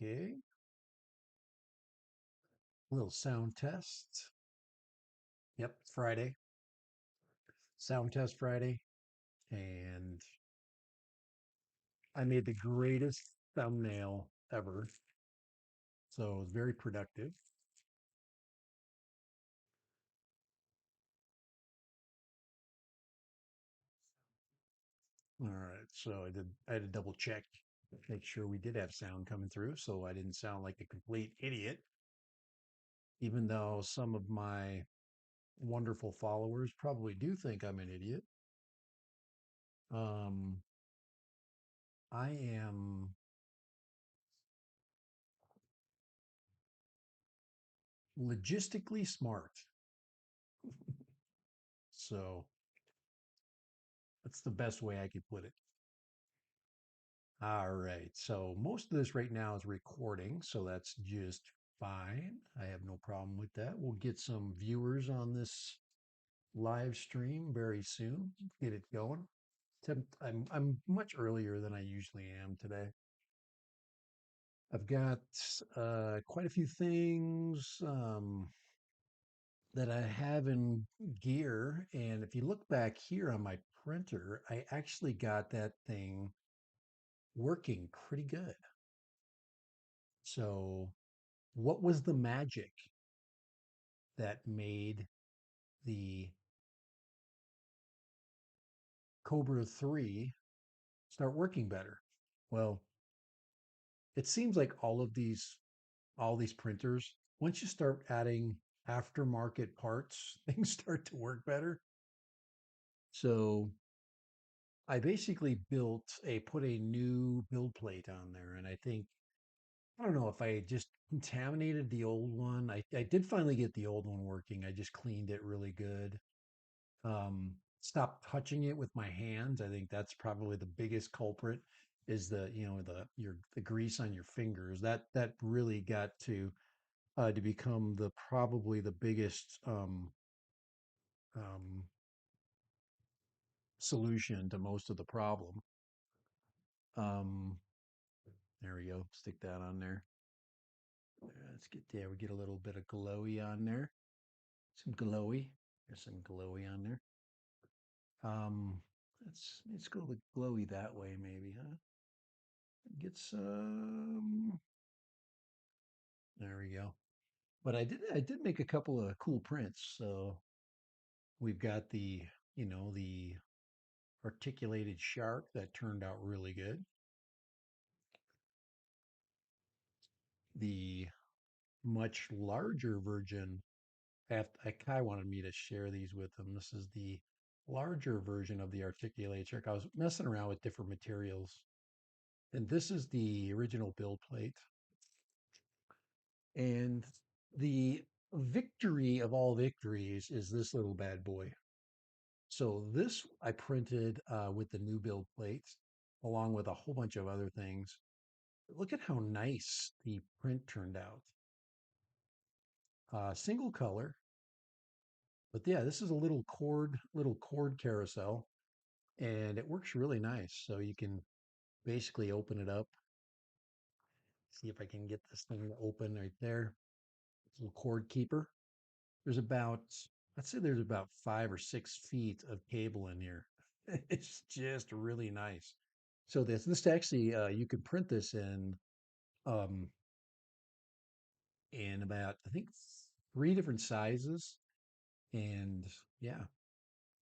Okay, little sound test. Yep, Friday, sound test Friday, and I made the greatest thumbnail ever. So it was very productive. All right, so I had to double check, make sure we did have sound coming through, so I didn't sound like a complete idiot, even though some of my wonderful followers probably do think I'm an idiot. Um, I am logistically smart. So that's the best way I could put it. All right. So most of this right now is recording, so that's just fine. I have no problem with that. We'll get some viewers on this live stream very soon. Get it going. I'm much earlier than I usually am today. I've got quite a few things that I have in gear, and if you look back here on my printer, I actually got that thing working pretty good. So, what was the magic that made the Cobra 3 start working better? Well, it seems like all these printers, once you start adding aftermarket parts, things start to work better. So I basically put a new build plate on there. And I don't know if I just contaminated the old one. I did finally get the old one working. I just cleaned it really good. Stopped touching it with my hands. I think that's probably the biggest culprit is the grease on your fingers. That really got to become the probably the biggest um, solution to most of the problem. Um, there we go. Stick that on there. We get a little bit of glowy on there. Some glowy. There's some glowy on there. Um, let's go with glowy that way, maybe, huh? Get some. There we go. But I did make a couple of cool prints. So we've got the articulated shark that turned out really good. The much larger version, Kai wanted me to share these with him. This is the larger version of the articulated shark. I was messing around with different materials And this is the original build plate. And the victory of all victories is this little bad boy. So this I printed with the new build plates, along with a whole bunch of other things. Look at how nice the print turned out. Single color, but yeah, this is a little cord carousel, and it works really nice. So you can basically open it up. See if I can get this thing to open right there. Little cord keeper. There's about, I'd say there's about 5 or 6 feet of cable in here. It's just really nice. So this actually you could print this um in about I think 3 different sizes, and yeah.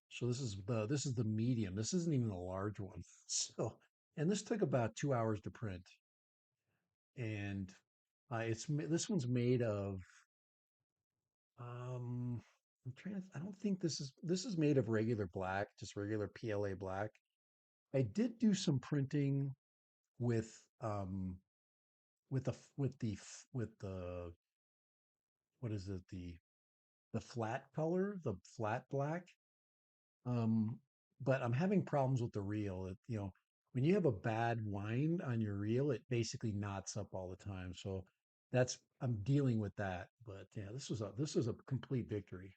So this is the medium. This isn't even the large one. So and this took about 2 hours to print, and this one's made of I'm trying to. I don't think this is made of regular black, just regular PLA black. I did do some printing with um with the what is it the flat color, the flat black. Um, but I'm having problems with the reel. When you have a bad wind on your reel, it basically knots up all the time. So that's I'm dealing with that. But yeah, this was a complete victory.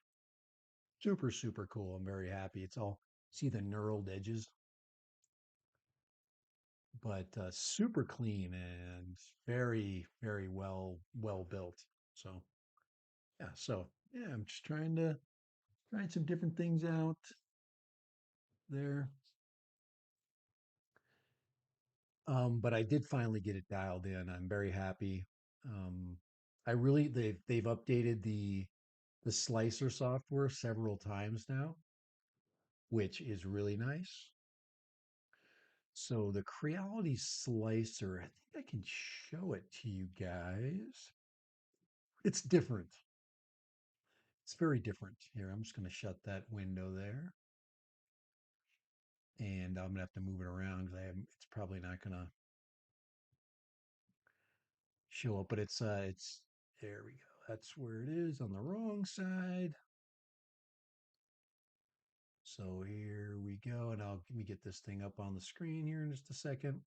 Super, super cool. I'm very happy. It's all see the knurled edges, but super clean and very, very well built. So yeah, I'm just trying some different things out there. But I did finally get it dialed in. I'm very happy. Um, they've updated the slicer software several times now, which is really nice. So the Creality slicer, I think I can show it to you guys. It's different. It's very different. Here, I'm just going to shut that window there, and I'm going to have to move it around because it's probably not going to show up. But it's there we go. That's where it is on the wrong side. So here we go, and let me get this thing up on the screen here in just a second.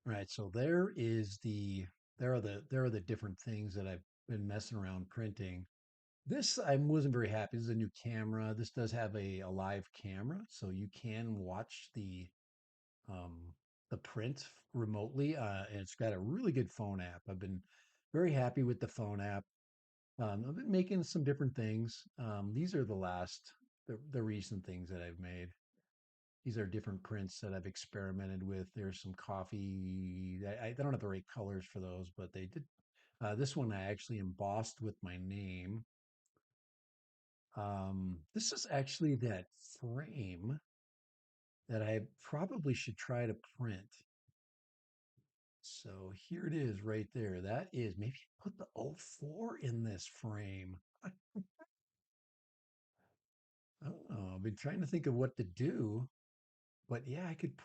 All right, so there are the different things that I've been messing around printing. This I wasn't very happy. This is a new camera. This does have a live camera, so you can watch um, the print remotely, and it's got a really good phone app. I've been very happy with the phone app. I've been making some different things. These are the recent things that I've made. These are different prints that I've experimented with. There's some coffee. I don't have the right colors for those, but they did. This one I actually embossed with my name. This is actually that frame that I probably should try to print. So here it is right there. That is maybe put the '04 in this frame. I don't know. I've been trying to think of what to do, but yeah, I could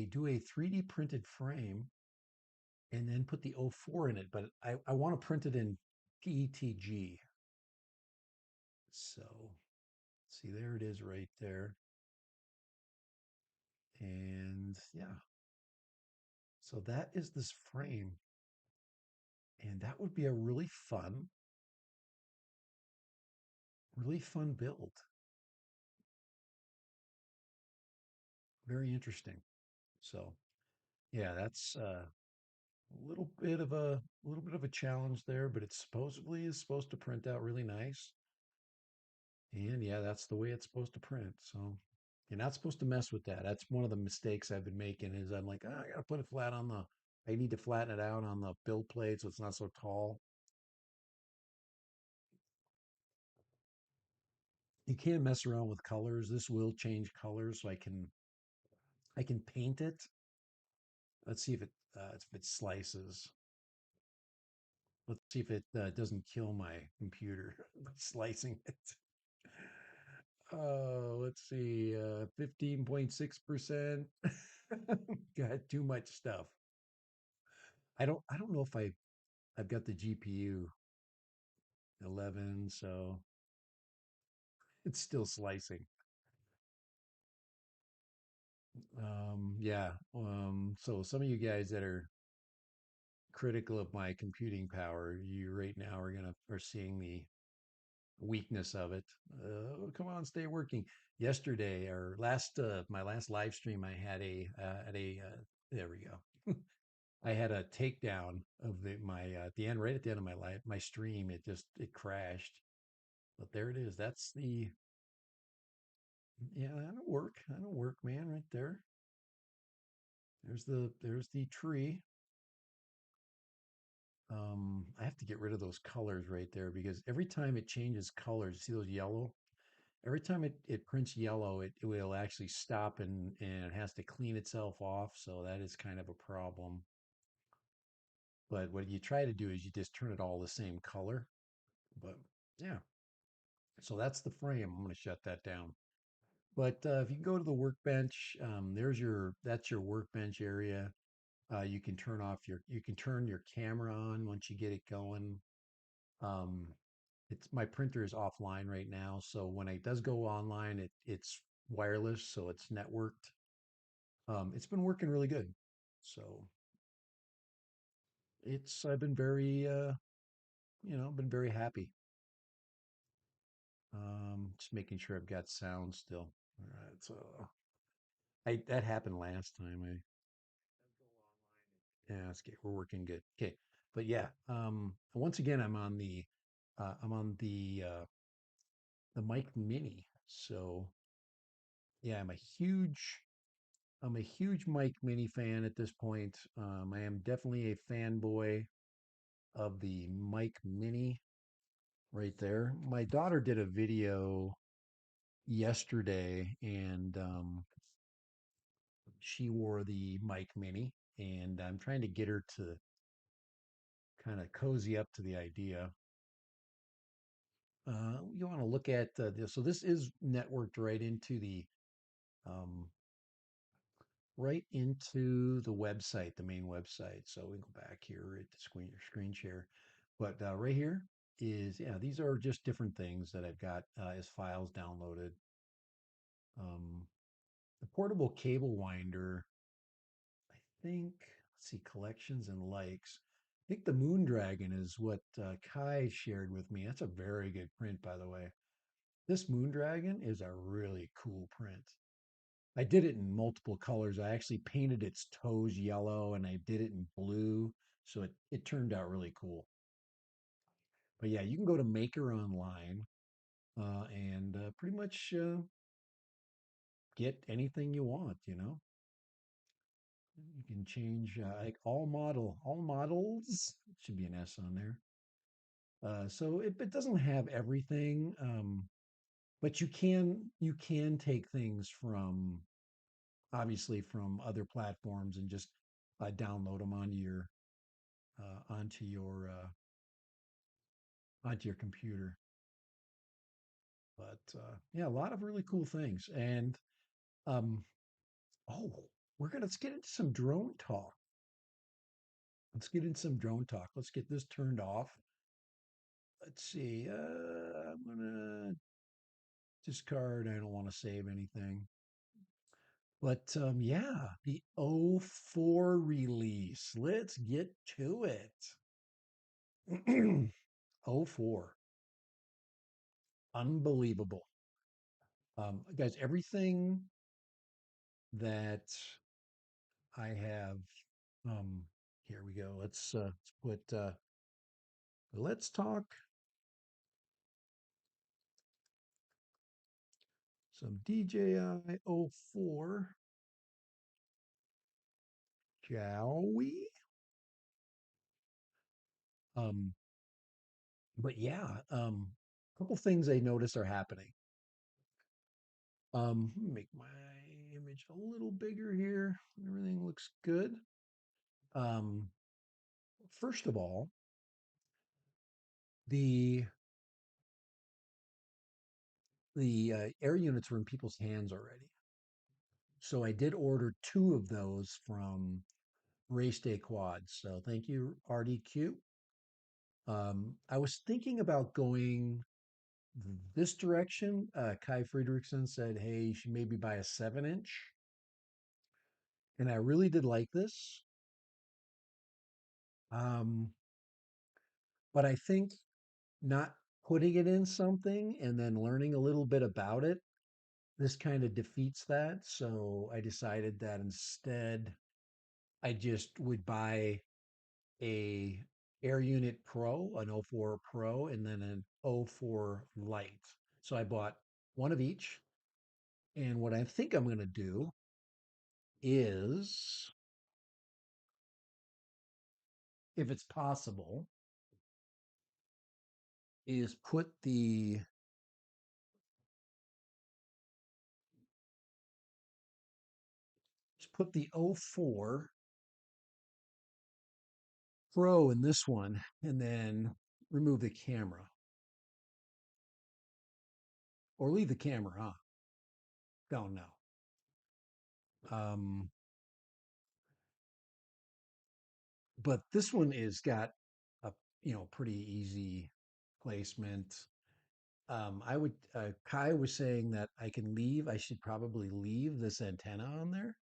do a 3D printed frame and then put the '04 in it, but I want to print it in PETG. So see, there it is right there. And yeah, so that is this frame. And that would be a really fun build. Very interesting. So yeah, that's a little bit of a challenge there, but it supposedly is supposed to print out really nice. And yeah, that's the way it's supposed to print. So you're not supposed to mess with that. That's one of the mistakes I've been making is I'm like, oh, I gotta put it flat on I need to flatten it out on the build plate so it's not so tall. You can't mess around with colors. This will change colors, so I can paint it. Let's see if it slices. Let's see if it doesn't kill my computer by slicing it. let's see, 15.6%. Got too much stuff. I don't know if I've got the GPU 11, so it's still slicing. Yeah. So some of you guys that are critical of my computing power, you right now are seeing the weakness of it. Come on, stay working. Yesterday or last my last live stream, I had a there we go. I had a takedown of my at the end, right at the end of my stream. It crashed. But there it is. That's the yeah. That'll work, man. Right there. There's the tree. I have to get rid of those colors right there because every time it changes colors, you see those yellow? Every time it prints yellow, it will actually stop and it has to clean itself off. So that is kind of a problem. But what you try to do is you just turn it all the same color. But yeah, so that's the frame. I'm going to shut that down. But if you go to the workbench, that's your workbench area. You can turn your camera on once you get it going. Um, it's my printer is offline right now, so when it does go online, it's wireless, so it's networked. It's been working really good. So it's I've been very been very happy. Just making sure I've got sound still. All right, so I that happened last time. I Yeah, it's okay. We're working good. Okay, but yeah, once again, I'm on the mic mini. So yeah, I'm a huge Mike Mini fan at this point. I am definitely a fanboy of the Mike Mini right there. My daughter did a video yesterday, and she wore the Mike Mini, and I'm trying to get her to kind of cozy up to the idea. You want to look at this. So this is networked um, right into the website, the main website. So we go back here at the screen share. But right here is, yeah, these are just different things that I've got as files downloaded. Um, the portable cable winder, I think, let's see, collections and likes. I think the Moon Dragon is what Kai shared with me. That's a very good print, by the way. This Moon Dragon is a really cool print. I did it in multiple colors. I actually painted its toes yellow and I did it in blue. So it turned out really cool. But yeah, you can go to Maker Online and pretty much get anything you want, you know. You can change like all models, should be an S on there. So it doesn't have everything, but you can take things from obviously from other platforms and just download them uh, onto your uh, onto your computer. But yeah, a lot of really cool things. And um, oh, let's get into some drone talk. Let's get into some drone talk. Let's get this turned off. Let's see. I'm gonna discard. I don't want to save anything. But yeah, the O4 release. Let's get to it. O4, unbelievable. Guys, everything that I have, um, here we go. Let's talk some DJI O4, shall we? Um, but yeah, a couple things I notice are happening. Make my image a little bigger here. Everything looks good. Um, first of all, the the air units were in people's hands already. So I did order two of those from Race Day Quads. So thank you, RDQ. I was thinking about going this direction. Kai Friedrichsen said, hey, you should maybe buy a 7-inch. And I really did like this. Um, but I think not putting it in something and then learning a little bit about it, this kind of defeats that. So I decided that instead I just would buy a Air Unit Pro, an O4 Pro, and then an O4 Lite. So I bought one of each. And what I think I'm going to do is, if it's possible, is put the O4 Pro in this one and then remove the camera or leave the camera on. Don't know. Um, but this one is got a pretty easy placement. I would Kai was saying that I should probably leave this antenna on there.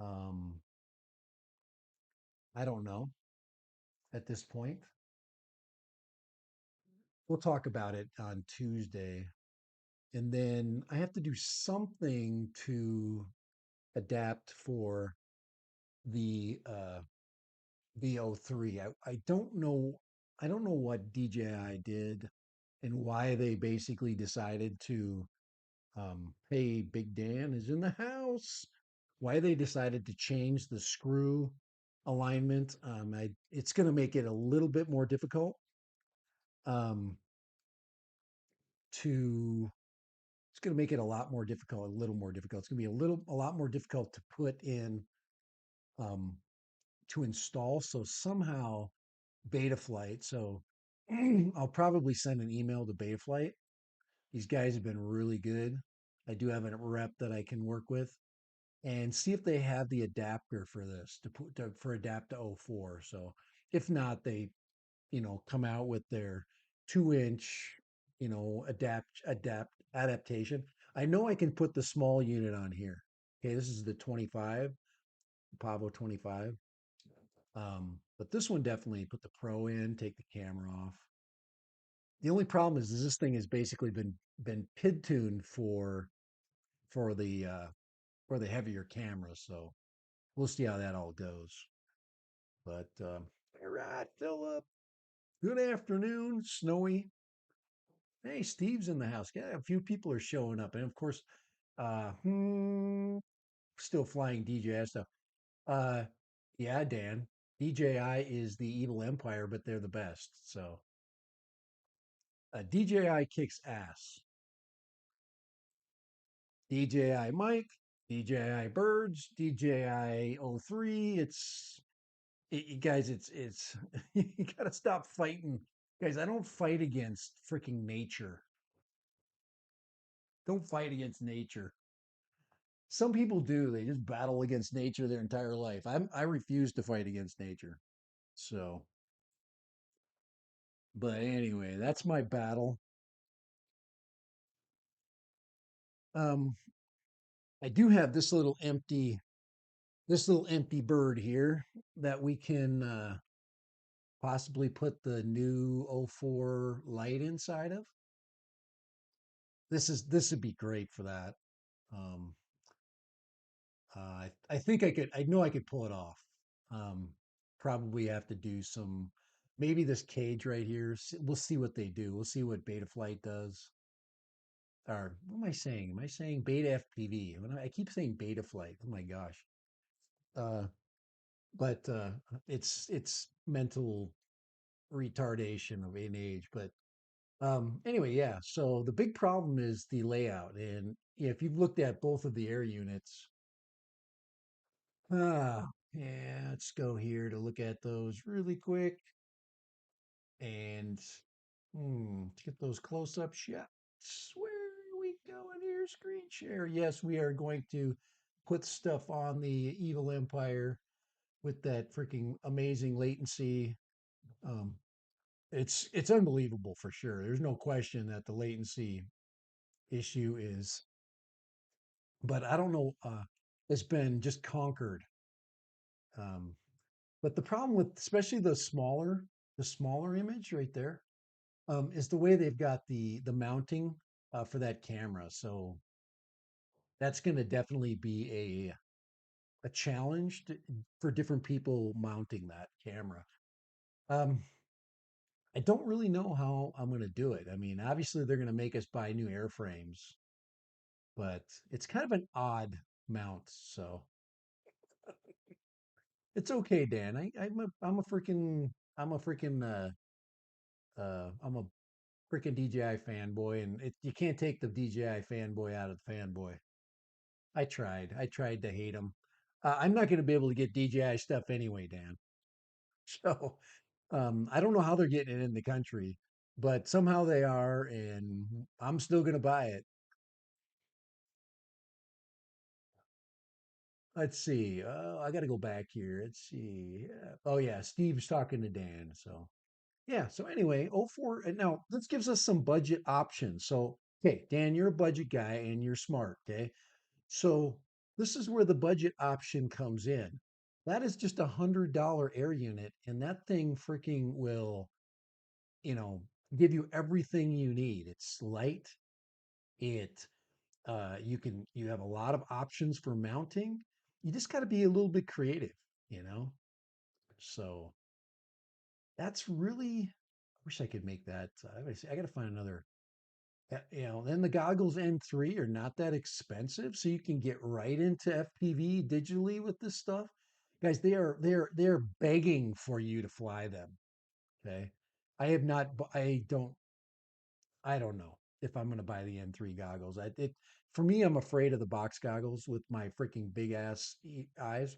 Um, I don't know at this point. We'll talk about it on Tuesday. And then I have to do something to adapt for the VO3. I don't know. I don't know what DJI did and why they basically decided to, hey, Big Dan is in the house. Why they decided to change the screw alignment. It's going to make it a little bit more difficult, um, to. It's going to make it a lot more difficult, a little more difficult. It's going to be a lot more difficult to put in, um, to install. So somehow Betaflight. So I'll probably send an email to Betaflight. These guys have been really good. I do have a rep that I can work with and see if they have the adapter for this for adapt to O4. So if not, they come out with their 2-inch adaptation. I know I can put the small unit on here. Okay, this is the 25, Pavo 25. But this one definitely put the Pro in, take the camera off. The only problem is this thing has basically been PID tuned for the for the heavier camera, so we'll see how that all goes. But all right, Philip. Good afternoon. Snowy. Hey, Steve's in the house. Yeah, a few people are showing up, and of course, uh, hmm, still flying DJI stuff. Uh, yeah, Dan. DJI is the evil empire, but they're the best. So DJI kicks ass. DJI Mike, DJI Birds, DJI O3. Guys, it's you gotta stop fighting. Guys, I don't fight against freaking nature. Don't fight against nature. Some people do. They just battle against nature their entire life. I refuse to fight against nature. So, but anyway, that's my battle. Um, I do have this little empty bird here that we can possibly put the new O4 light inside of. This would be great for that. Um, I think I know I could pull it off. Um, Probably have to do some, maybe this cage right here. We'll see what they do. We'll see what Betaflight does. Or what am I saying? Am I saying Beta FPV? I keep saying Betaflight. Oh my gosh. Uh, but it's mental retardation of an age. But anyway, yeah. So the big problem is the layout, and if you've looked at both of the air units, yeah, let's go here to look at those really quick and let's get those close-ups. Yeah. Where are we going here? Screen share. Yes, we are going to put stuff on the Evil Empire with that freaking amazing latency. Um, it's unbelievable for sure. There's no question that the latency issue is, but I don't know. It's been just conquered. Um, but the problem with especially the smaller image right there, is the way they've got the mounting for that camera. So that's going to definitely be a challenge for different people mounting that camera. Um, I don't really know how I'm going to do it. I mean, obviously they're going to make us buy new airframes, but it's kind of an odd mount. So it's okay, Dan. I'm a freaking I'm a freaking DJI fanboy, and you can't take the DJI fanboy out of the fanboy. I tried to hate him. I'm not going to be able to get DJI stuff anyway, Dan. So I don't know how they're getting it in the country, but somehow they are, and I'm still going to buy it. Let's see. I got to go back here. Let's see. Oh yeah, Steve's talking to Dan. So yeah. So anyway, oh 04. And now this gives us some budget options. So okay, Dan, you're a budget guy and you're smart. Okay, so this is where the budget option comes in. That is just $100 air unit, and that thing freaking will, you know, give you everything you need. It's light. It you have a lot of options for mounting. You just got to be a little bit creative, you know. So that's really. I wish I could make that. I got to find another. You know, then the goggles N3 are not that expensive, so you can get right into FPV digitally with this stuff. Guys, they're begging for you to fly them. Okay, I have not. I don't know if I'm going to buy the N3 goggles. For me, I'm afraid of the box goggles with my freaking big ass eyes.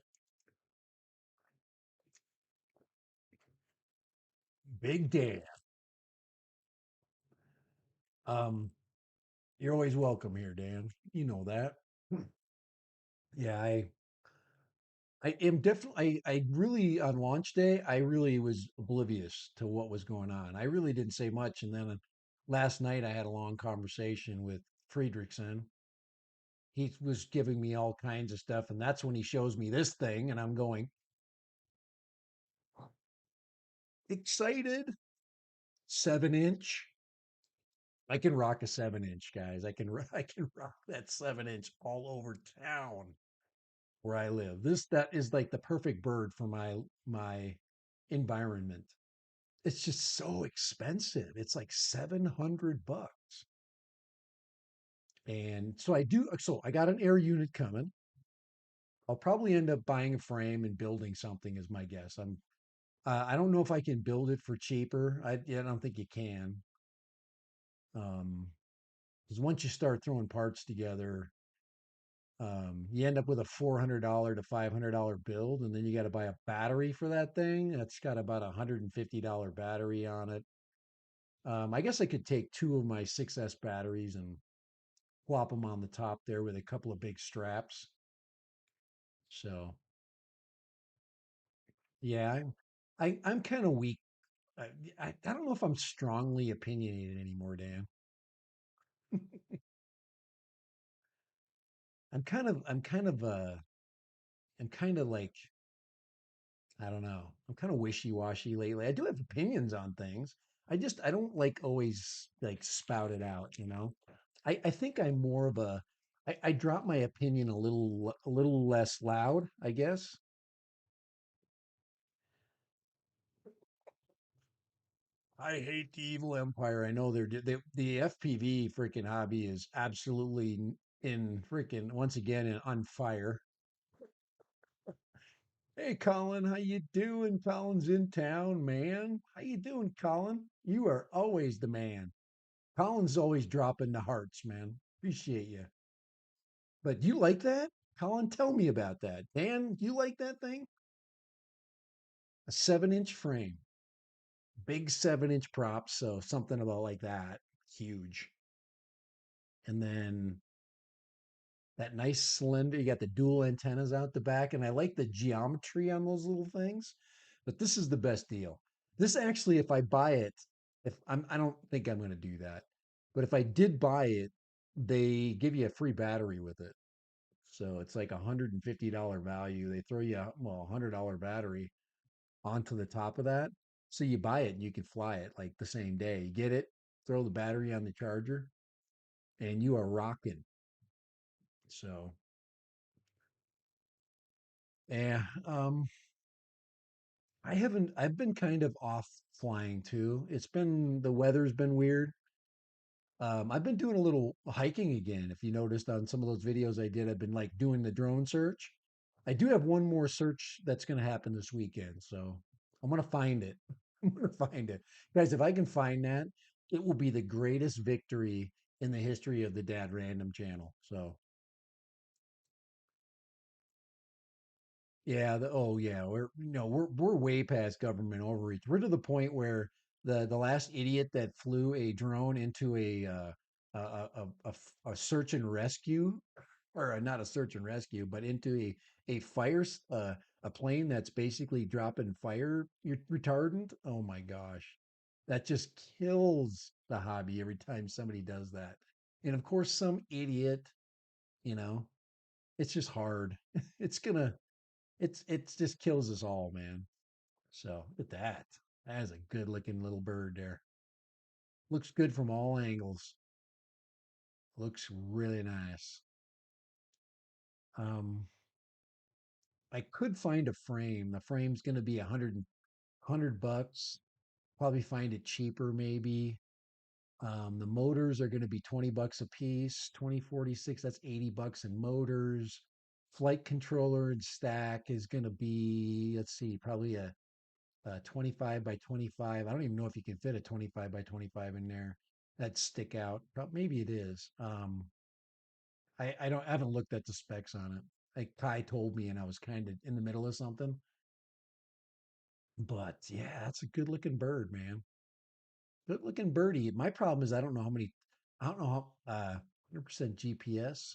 Big Dan. Um, you're always welcome here, Dan. You know that. Yeah, I am definitely. I really on launch day, I really was oblivious to what was going on. I really didn't say much, and then last night I had a long conversation with Friedrichsen. He was giving me all kinds of stuff, and that's when he shows me this thing, and I'm going excited. 7 inch. I can rock a 7 inch, guys. I can rock that 7 inch all over town where I live. That is like the perfect bird for my environment. It's just so expensive. It's like $700. And so I got an air unit coming. I'll probably end up buying a frame and building something is my guess. I don't know if I can build it for cheaper. I don't think you can. Because once you start throwing parts together, you end up with a $400 to $500 build, and then you got to buy a battery for that thing. That's got about $150 battery on it. I guess I could take two of my 6S batteries and plop them on the top there with a couple of big straps. So yeah, I'm kind of weak. I, I don't know if I'm strongly opinionated anymore, Dan. I'm kind of like I don't know. I'm kind of wishy-washy lately. I do have opinions on things. I don't like always like spout it out, you know. I think I'm more of I drop my opinion a little less loud, I guess. I hate the evil empire. I know the FPV freaking hobby is absolutely in freaking once again on fire. Hey Colin, how you doing? Colin's in town, man. How you doing, Colin? You are always the man. Colin's always dropping the hearts, man. Appreciate you. But you like that? Colin, tell me about that. Dan, you like that thing? A 7 inch frame, big 7 inch props. So something about like that. Huge. and then that nice slender. You got the dual antennas out the back, and I like the geometry on those little things. But this is the best deal. This actually, if I buy it, if I don't think I'm going to do that. But if I did buy it, they give you a free battery with it. So it's like $150 value. They throw you well, $100 battery onto the top of that. So you buy it and you can fly it like the same day. You get it, throw the battery on the charger, and you are rocking. So yeah, I've been kind of off flying too. It's been the weather's been weird. I've been doing a little hiking again. If you noticed on some of those videos I did, I've been like doing the drone search. I do have one more search that's going to happen this weekend, so I'm going to find it. I'm going to find it, guys. If I can find that, it will be the greatest victory in the history of the Dad Random channel. So yeah, oh yeah, we're way past government overreach. We're to the point where the last idiot that flew a drone into a search and rescue, or not a search and rescue, but into a a plane that's basically dropping fire retardant. Oh my gosh, that just kills the hobby every time somebody does that. And of course, some idiot, you know, it's just hard. It's gonna it's just kills us all, man. So at that, that is a good looking little bird there. Looks good from all angles. Looks really nice. Um, I could find a frame. The frame's going to be hundred bucks. Probably find it cheaper, maybe. The motors are going to be 20 bucks a piece. 2046. That's 80 bucks in motors. Flight controller and stack is going to be, let's see, probably a 25 by 25. I don't even know if you can fit a 25 by 25 in there. That stick out. Maybe it is. I haven't looked at the specs on it. Like Ty told me, and I was kind of in the middle of something. But yeah, that's a good looking bird, man. Good looking birdie. My problem is I don't know how 100% GPS.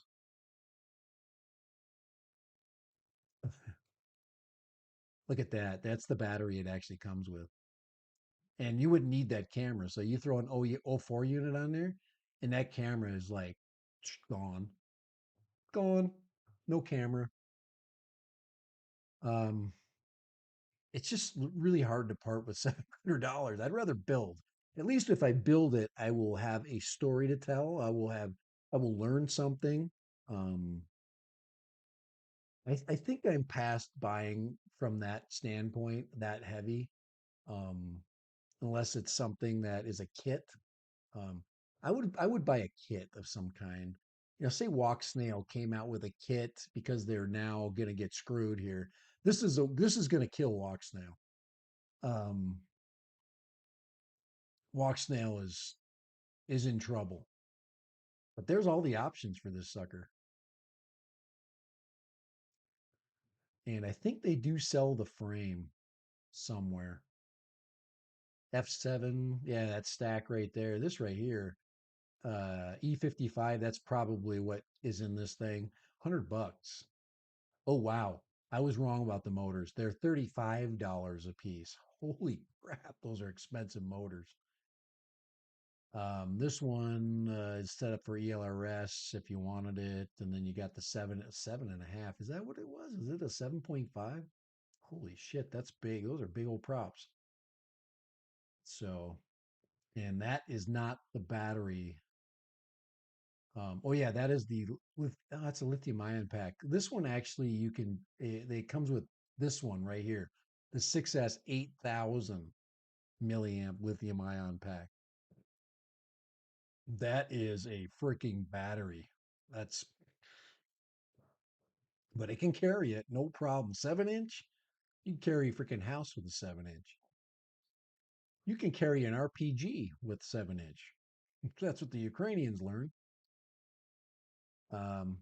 Look at that. That's the battery it actually comes with. And you wouldn't need that camera. So you throw an O4 unit on there, and that camera is like gone. Gone. No camera. Um, it's just really hard to part with $700. I'd rather build. At least if I build it, I will have a story to tell. I will learn something. Um, I think I'm past buying from that standpoint that heavy. Um, unless it's something that is a kit. Um, I would buy a kit of some kind. You know, say Walk Snail came out with a kit because they're now going to get screwed here. This is going to kill Walk Snail. Um, Walk Snail is in trouble. But there's all the options for this sucker, and I think they do sell the frame somewhere. F7, yeah, that stack right there. This right here, E55. That's probably what is in this thing. $100. Oh, wow. I was wrong about the motors. They're $35 a piece. Holy crap, those are expensive motors. This one is set up for ELRS if you wanted it, and then you got the seven and a half. Is that what it was? Is it a 7.5? Holy shit, that's big. Those are big old props. So, and that is not the battery. Oh yeah, that is that's a lithium ion pack. This one actually you can it comes with this one right here, the 6S 8000 milliamp lithium ion pack. That is a freaking battery. That's but it can carry it, no problem. 7 inch, you can carry a freaking house with a 7 inch. You can carry an RPG with 7 inch. That's what the Ukrainians learned. Um,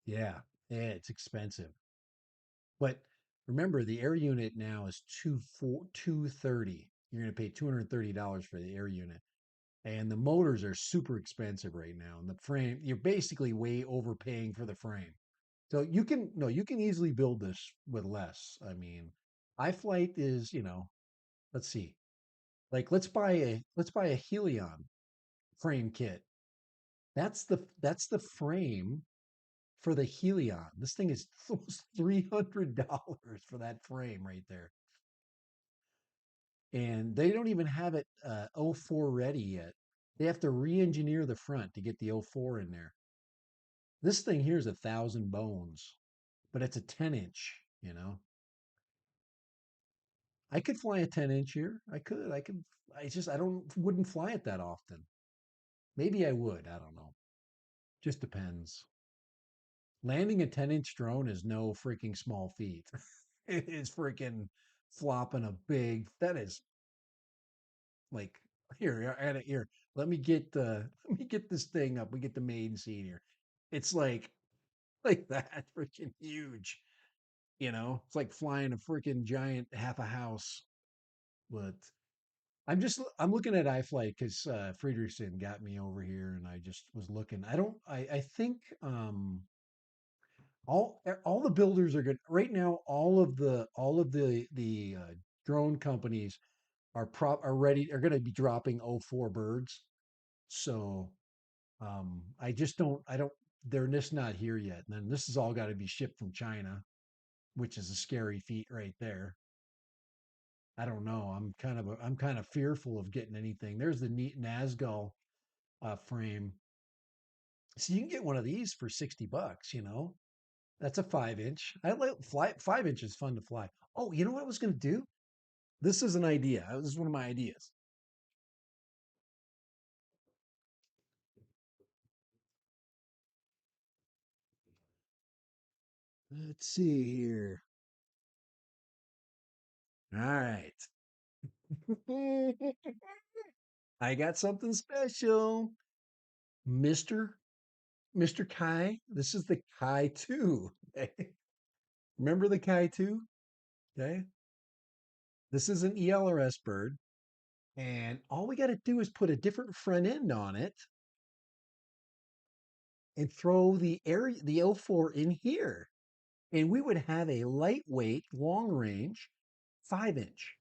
yeah, yeah, it's expensive. But remember, the air unit now is 230. You're going to pay $230 for the air unit. And the motors are super expensive right now. And the frame, you're basically way overpaying for the frame. So you can no, you can easily build this with less. I mean, iFlight is, let's see. Like let's buy a Helion frame kit. That's the frame for the Helion. This thing is almost $300 for that frame right there. And they don't even have it oh 04 ready yet. They have to re-engineer the front to get the oh 04 in there. This thing here is 1,000 bones, but it's a 10 inch. I could fly a 10 inch here. I could. I don't wouldn't fly it that often. Maybe I would. I don't know. Just depends. Landing a 10-inch drone is no freaking small feat. It is freaking flopping a big. That is like here. I got it here. Let me get this thing up. We get the main scene here. It's like that freaking huge. It's like flying a freaking giant half a house. But I'm looking at iFlight because Friedrichsen got me over here, and I just was looking. I think all the builders are good right now. All of the drone companies are ready. Are going to be dropping oh 04 birds. So I just I don't. They're just not here yet. And then this has all got to be shipped from China, which is a scary feat right there. I don't know. I'm kind of fearful of getting anything. There's the neat Nazgul frame. So you can get one of these for $60. That's a 5 inch. I like 5 inch is fun to fly. Oh, you know what I was going to do? This is an idea. This is one of my ideas. Let's see here. All right. I got something special. Mr. Mr. Kai. This is the Kai 2. Okay. Remember the Kai 2? Okay. This is an ELRS bird. And all we got to do is put a different front end on it and throw the oh 04 in here. And we would have a lightweight, long range 5 inch.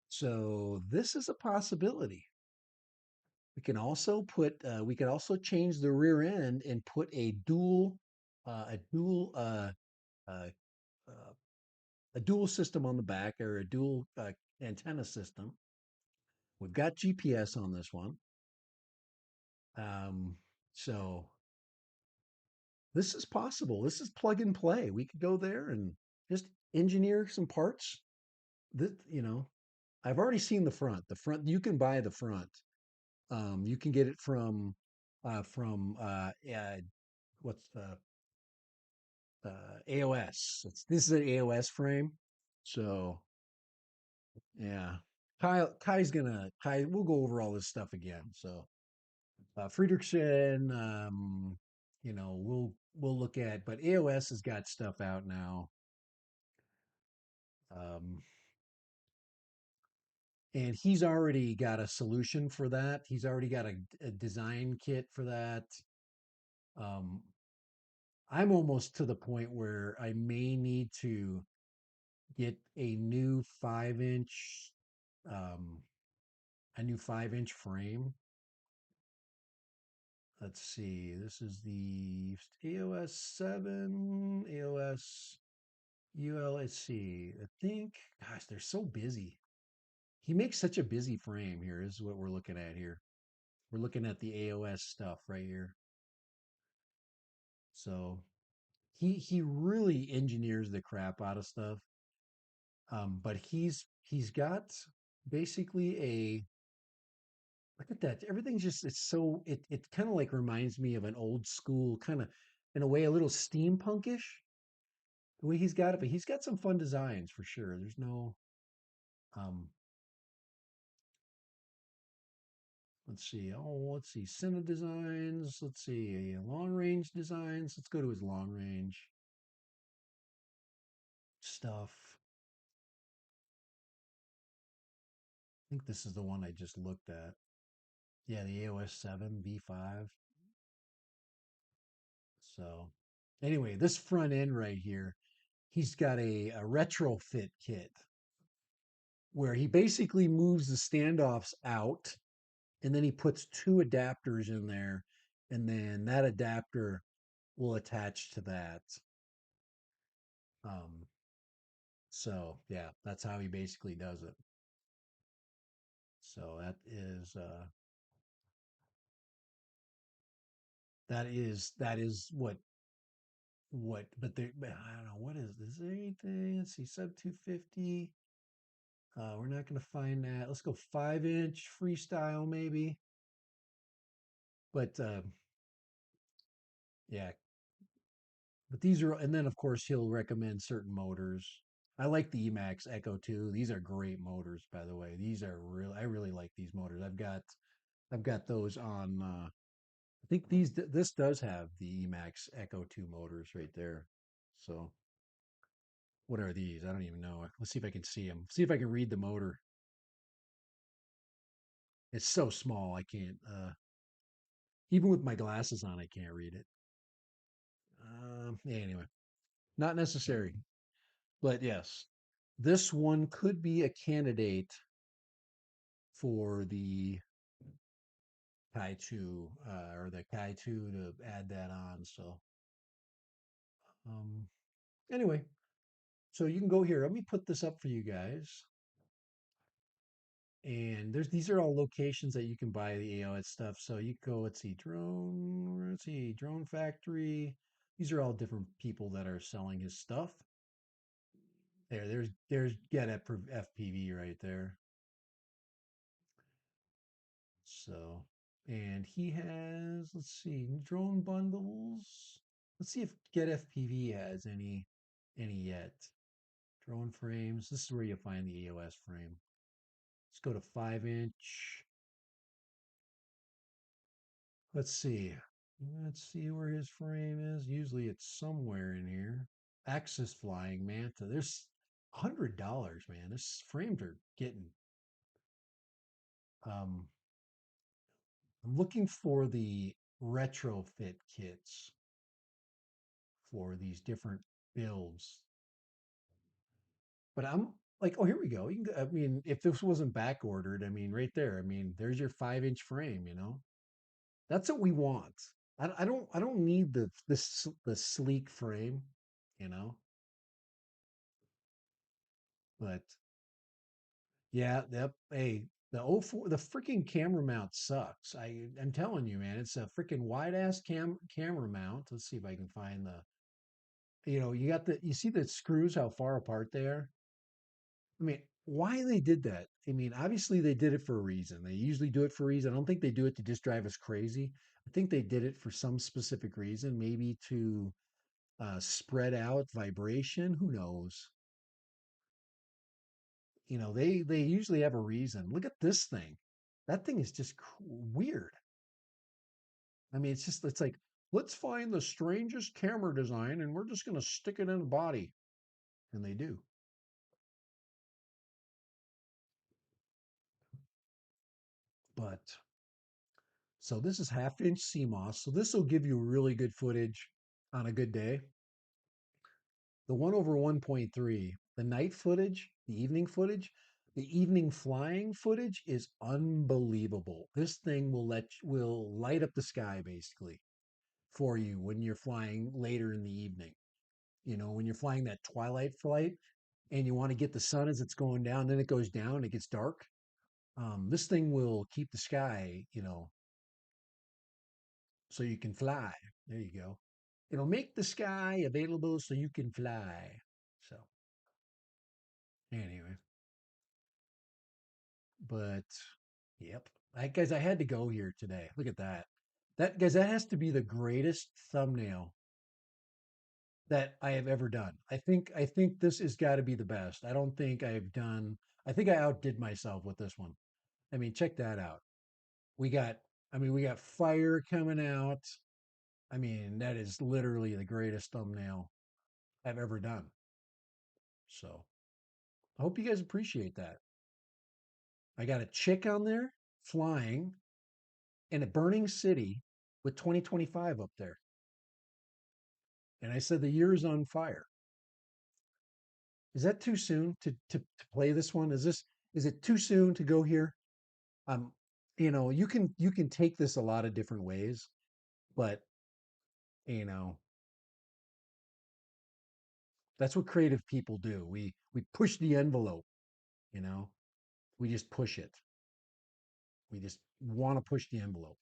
So this is a possibility. We could also change the rear end and put uh, uh, a dual system on the back, or a dual antenna system. We've got GPS on this one. Um, so this is possible. This is plug and play. We could go there and just engineer some parts. I've already seen the front. The front, you can buy the front. You can get it from what's AOS. This is an AOS frame. So yeah, Kai. We'll go over all this stuff again. So Friedrichsen, we'll look at, but AOS has got stuff out now. Um, and he's already got a solution for that. He's already got a design kit for that. Um, I'm almost to the point where I may need to get um, a new 5 inch frame. Let's see. This is the AOS 7, AOS UL. Let's see. I think, gosh, they're so busy. He makes such a busy frame here. This is what we're looking at here. We're looking at the AOS stuff right here. So he really engineers the crap out of stuff. But he's got basically a look at that. Everything's just it kind of like reminds me of an old school kind of in a way a little steampunkish the way he's got it, but he's got some fun designs for sure. There's no um let's see, Cinna designs, let's see, long range designs. Let's go to his long range stuff. think this is the one I just looked at. Yeah, the AOS 7 V5. So, anyway, this front end right here, he's got a retrofit kit where he basically moves the standoffs out and then he puts two adapters in there, and then that adapter will attach to that. Um, so yeah, that's how he basically does it. So that is what but there I don't know what is there anything? Let's see, sub 250. We're not going to find that. Let's go 5-inch freestyle maybe. But yeah, but these are, and then of course he'll recommend certain motors. I like the Emax Echo 2. These are great motors, by the way. These are real. I really like these motors. I've got those on. I think this does have the Emax Echo 2 motors right there. So what are these? I don't even know. Let's see if I can see them. See if I can read the motor. It's so small. I can't. Even with my glasses on, I can't read it. Yeah, anyway, not necessary. But yes, this one could be a candidate for the Kai 2 or the Kai 2 to add that on. So, um, anyway, so you can go here. Let me put this up for you guys. And these are all locations that you can buy the AOS stuff. So you go, let's see, Drone Factory. These are all different people that are selling his stuff. There's Get FPV right there. So, and he has, let's see, drone bundles. Let's see if Get FPV has any yet. Drone frames. This is where you find the EOS frame. Let's go to 5-inch. Let's see. Let's see where his frame is. Usually it's somewhere in here. Axis Flying Manta. There's $100, man. This frames are getting. Um, I'm looking for the retrofit kits for these different builds. But I'm like, oh, here we go. You can, I mean, if this wasn't back ordered, I mean, right there. I mean, there's your 5-inch frame. That's what we want. I don't need the sleek frame, you know. But yeah, yep. Hey, the O 04, the freaking camera mount sucks. I'm telling you, man, it's a freaking wide ass camera mount. Let's see if I can find you see the screws how far apart they are. I mean, why they did that? I mean, obviously they did it for a reason. They usually do it for a reason. I don't think they do it to just drive us crazy. I think they did it for some specific reason, maybe to spread out vibration. Who knows? They usually have a reason. Look at this thing. That thing is just weird. I mean, it's like let's find the strangest camera design and we're just going to stick it in a body, and they do. But so this is 1/2 inch CMOS. So this will give you really good footage on a good day. The 1/1.3, the night footage, the evening flying footage is unbelievable. This thing will light up the sky basically for you when you're flying later in the evening. When you're flying that twilight flight and you want to get the sun as it's going down, then it goes down, it gets dark. This thing will keep the sky, so you can fly. There you go. It'll make the sky available so you can fly. So anyway, but yep. Guys, I had to go here today. Look at that. That has to be the greatest thumbnail that I have ever done. I think this has got to be the best. I don't think I've done I think I outdid myself with this one. I mean, check that out. We got we got fire coming out. I mean, that is literally the greatest thumbnail I've ever done. So I hope you guys appreciate that. I got a chick on there flying in a burning city with 2025 up there. And I said, the year is on fire. Is that too soon to play this one? Is it too soon to go here? Um, you can take this a lot of different ways, but you know, that's what creative people do. We push the envelope, you know. We just push it. We just want to push the envelope.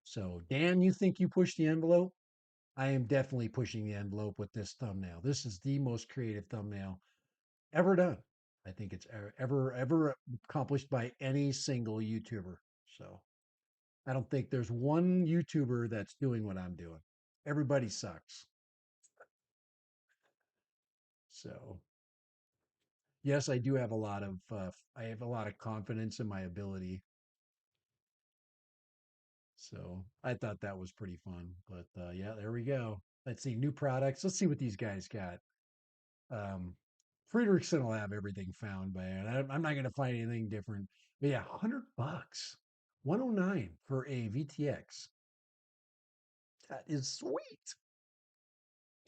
So, Dan, you think you push the envelope? I am definitely pushing the envelope with this thumbnail. This is the most creative thumbnail ever done. I think it's ever accomplished by any single YouTuber. So, I don't think there's one YouTuber that's doing what I'm doing. Everybody sucks. So, yes, I do have a lot of I have a lot of confidence in my ability. So I thought that was pretty fun. But yeah, there we go. Let's see new products. Let's see what these guys got. Um, Friedrichsen will have everything found by it. I'm not going to find anything different. But yeah, $100, 109 for a VTX. That is sweet.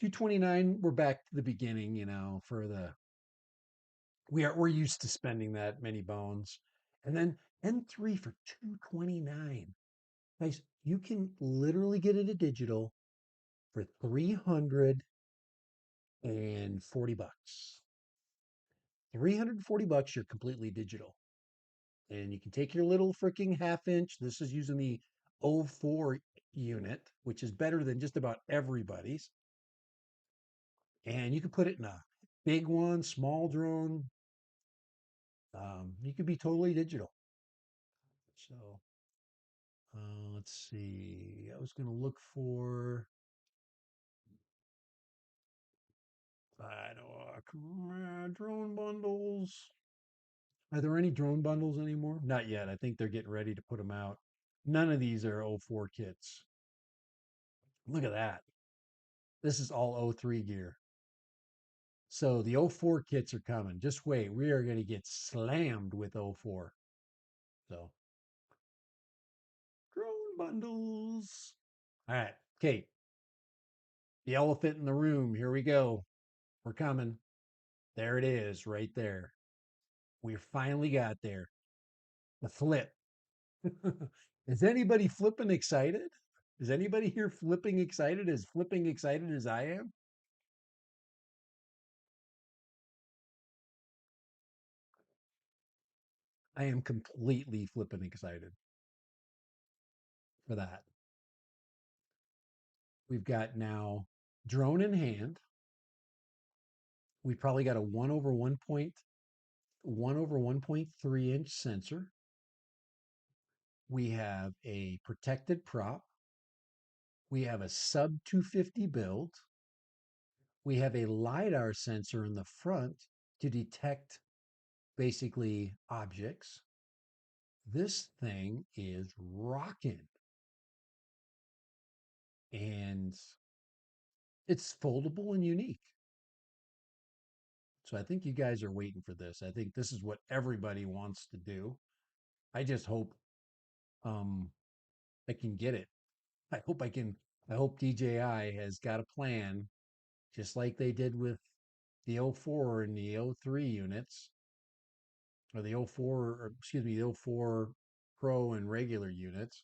229. We're back to the beginning. For the we're used to spending that many bones, and then N3 for 229. Guys, you can literally get it a digital for 340 bucks. 340 bucks, you're completely digital. And you can take your little freaking half inch. This is using the O4 unit, which is better than just about everybody's. And you can put it in a big one, small drone. You could be totally digital. So let's see. I was going to look for, I don't know, drone bundles. Are there any drone bundles anymore? Not yet. I think they're getting ready to put them out. None of these are O4 kits. Look at that. This is all O3 gear. So the O4 kits are coming. Just wait. We are going to get slammed with O4. So drone bundles. All right. Kate, the elephant in the room. Here we go. We're coming. There it is right there. We finally got there. The flip. Is anybody flipping excited? Is anybody here flipping excited? As flipping excited as I am? I am completely flipping excited for that. We've got now drone in hand. We've probably got a 1/1.3 inch sensor. We have a protected prop. We have a sub 250 build. We have a LiDAR sensor in the front to detect basically objects. This thing is rocking. And it's foldable and unique. So I think you guys are waiting for this. I think this is what everybody wants to do. I just hope um, I can get it. I hope I can. I hope DJI has got a plan, just like they did with the O4 and the O3 units, or the O4, or excuse me, the O4 Pro and regular units,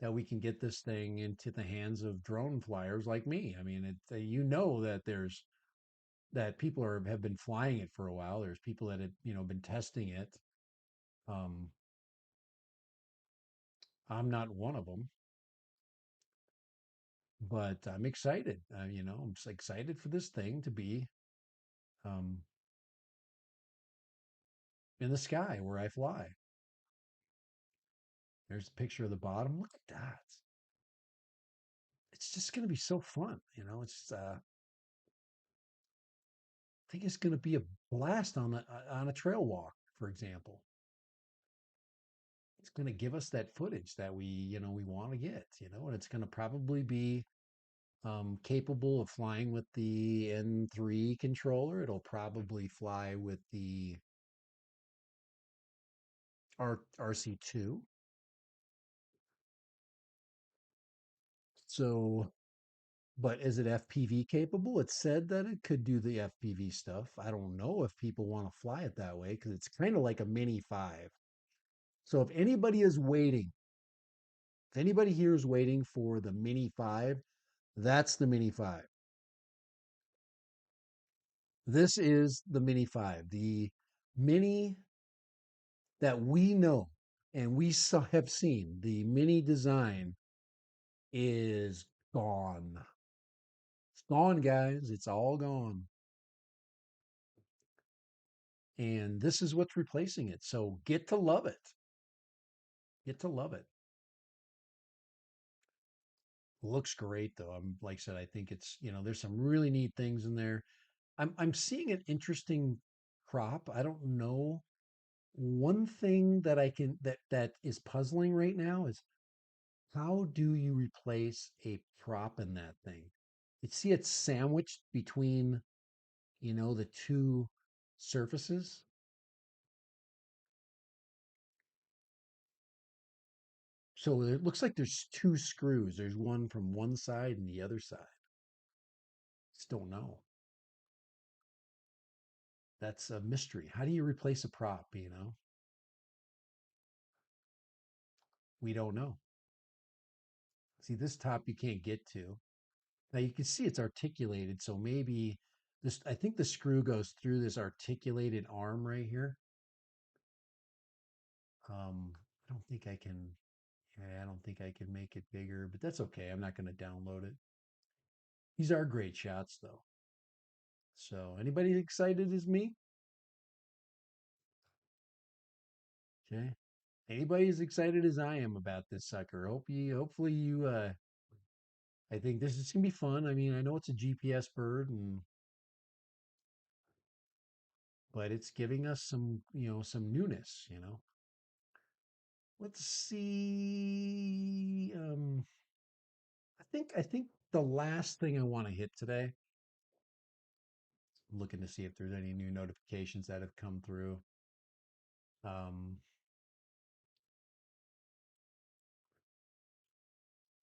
that we can get this thing into the hands of drone flyers like me. I mean, that that people have been flying it for a while. There's people that had been testing it. Um, I'm not one of them, but I'm excited. I'm just excited for this thing to be um, in the sky where I fly. There's a picture of the bottom. Look at that. It's just going to be so fun. I think it's going to be a blast on a trail walk, for example. It's going to give us that footage that we want to get, and it's going to probably be capable of flying with the N3 controller. It'll probably fly with the RC2. So, but is it FPV capable? It said that it could do the FPV stuff. I don't know if people want to fly it that way because it's kind of like a mini five. So if anybody here is waiting for the mini five, that's the mini five. This is the mini five. The mini that we know and have seen, the mini design is gone. It's gone, guys. It's all gone. And this is what's replacing it. So get to love it. Get to love it. Looks great though. I'm like I said, I think it's, there's some really neat things in there. I'm seeing an interesting crop. I don't know. One thing that that is puzzling right now is how do you replace a prop in that thing? You see it's sandwiched between, the two surfaces. So it looks like there's two screws. There's one from one side and the other side. Just don't know. That's a mystery. How do you replace a prop, We don't know. See, this top you can't get to. Now you can see it's articulated, so maybe this I think the screw goes through this articulated arm right here. I don't think I can yeah, I don't think I can make it bigger, but that's okay. I'm not going to download it. These are great shots though. So anybody excited as me? Okay. Anybody as excited as I am about this sucker. Hopefully you I think this is gonna be fun. I mean, I know it's a GPS bird and but it's giving us some, some newness. Let's see. I think the last thing I want to hit today, I'm looking to see if there's any new notifications that have come through. Um,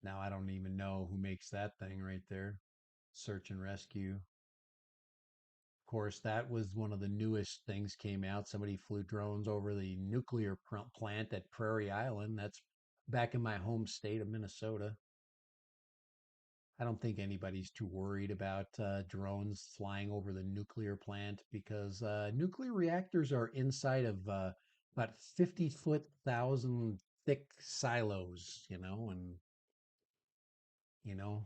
Now I don't even know who makes that thing right there. Search and rescue. Of course, that was one of the newest things came out. Somebody flew drones over the nuclear plant at Prairie Island. That's back in my home state of Minnesota. I don't think anybody's too worried about drones flying over the nuclear plant because nuclear reactors are inside of about 50-foot, thousand thick silos, and, you know,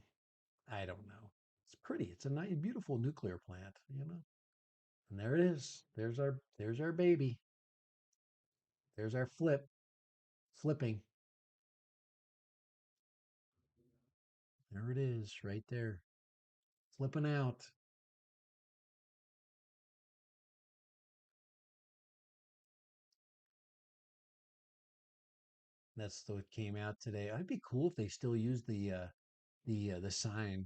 I don't know. It's pretty. It's a nice, beautiful nuclear plant. And there it is. There's our baby. There's our flipping. There it is, right there, flipping out. That's what came out today. It'd be cool if they still use the sign.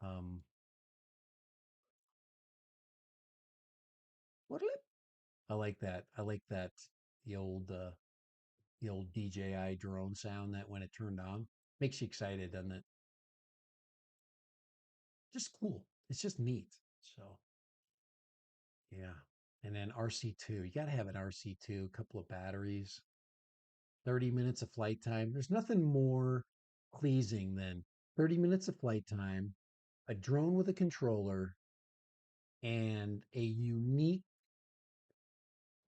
Um, what? I like that. I like that. The old uh, the old DJI drone sound that when it turned on makes you excited, doesn't it? Just cool. It's just neat. So yeah. And then RC2. You got to have an RC2. A couple of batteries. 30 minutes of flight time. There's nothing more pleasing than 30 minutes of flight time, a drone with a controller, and a unique,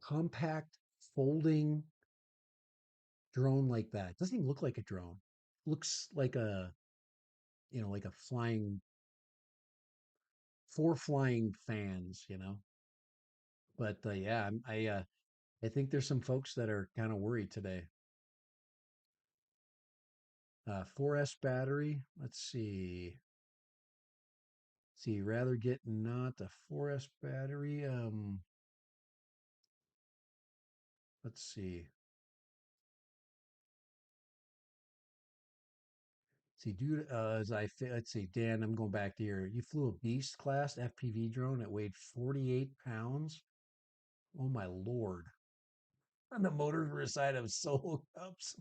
compact, folding drone like that. It doesn't even look like a drone. It looks like like a flying, four flying fans. But yeah, I think there's some folks that are kind of worried today. 4S battery. Let's see. See, rather get not a 4S battery. Let's see. See, dude, let's see, Dan, I'm going back to here. You flew a Beast class FPV drone. It weighed 48 pounds. Oh my Lord. And the motors were a side of solo cups.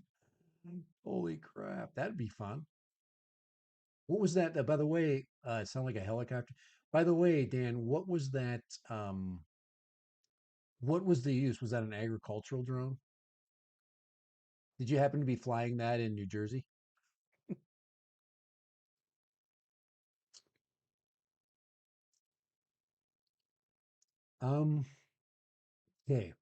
Holy crap, that'd be fun. What was that? By the way, it sounded like a helicopter. By the way, Dan, what was that? What was the use? Was that an agricultural drone? Did you happen to be flying that in New Jersey? Um, okay,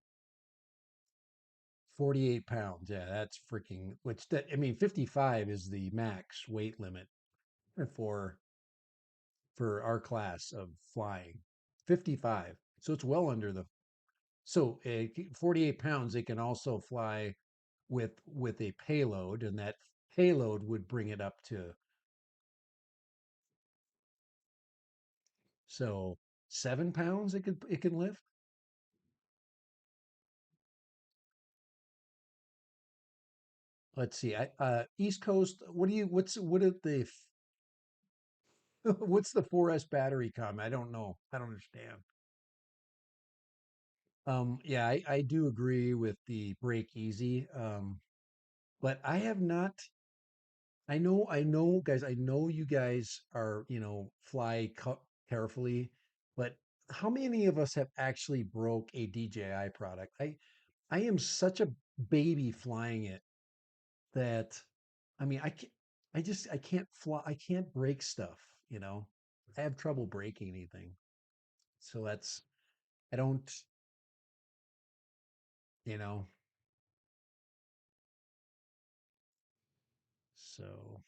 48 pounds. Yeah, that's freaking, which that, I mean, 55 is the max weight limit for for our class of flying. 55. So it's well under the, so 48 pounds, they can also fly with a payload, and that payload would bring it up to, so 7 pounds it can lift. Let's see. East Coast. What are the what's the 4S battery come? I don't know. I don't understand. Yeah, I do agree with the break easy. But I have not. I know, guys. I know you guys are, fly carefully, but how many of us have actually broke a DJI product? I am such a baby flying it that, I mean, I can't fly, I can't break stuff, you know. I have trouble breaking anything. So that's, I don't, you know, so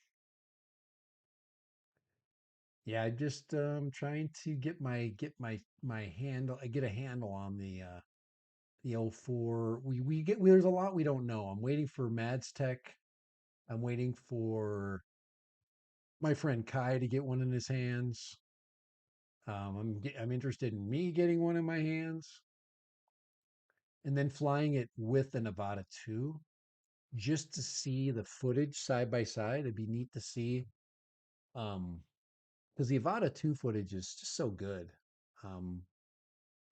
yeah, I just trying to get my handle, I get a handle on the O 04. There's a lot we don't know. I'm waiting for Mads Tech. I'm waiting for my friend Kai to get one in his hands. I'm interested in me getting one in my hands, and then flying it with the Nevada 2 just to see the footage side by side. It'd be neat to see, um, because the Avata 2 footage is just so good. Um,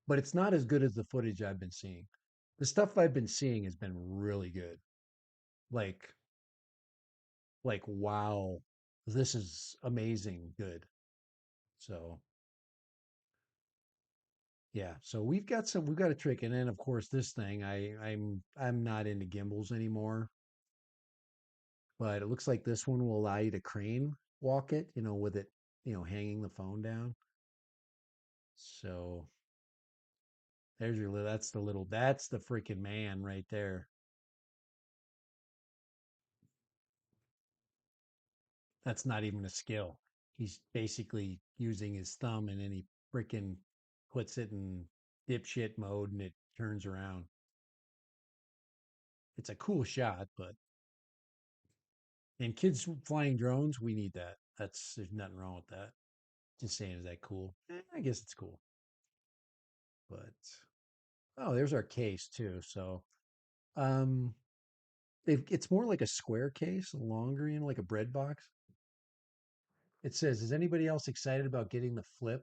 but it's not as good as the footage I've been seeing. The stuff I've been seeing has been really good. Like, wow, this is amazing good. So yeah, so we've got a trick. And then of course this thing, I'm not into gimbals anymore, but it looks like this one will allow you to crane walk it, with it, hanging the phone down. So that's the freaking man right there. That's not even a skill. He's basically using his thumb, and then he freaking puts it in dipshit mode and it turns around. It's a cool shot, but and kids flying drones, we need that. There's nothing wrong with that. Just saying, is that cool? I guess it's cool. But oh, there's our case too. So um it's more like a square case, longer, like a bread box. It says, is anybody else excited about getting the flip?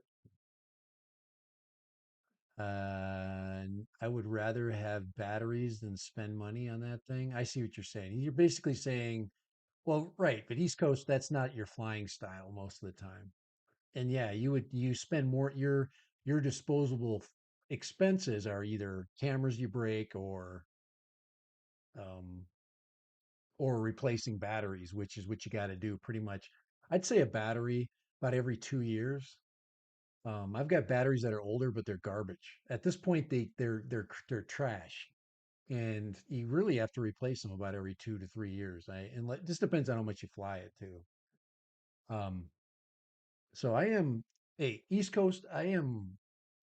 I would rather have batteries than spend money on that thing. I see what you're saying. You're basically saying, well, right, but East Coast, that's not your flying style most of the time. And yeah, you spend more, your disposable expenses are either cameras you break, um or replacing batteries, which is what you got to do pretty much. I'd say a battery about every 2 years. I've got batteries that are older, but they're garbage. At this point, they're trash, and you really have to replace them about every 2 to 3 years. Just depends on how much you fly it too. Um, so I am, hey, East Coast. I'm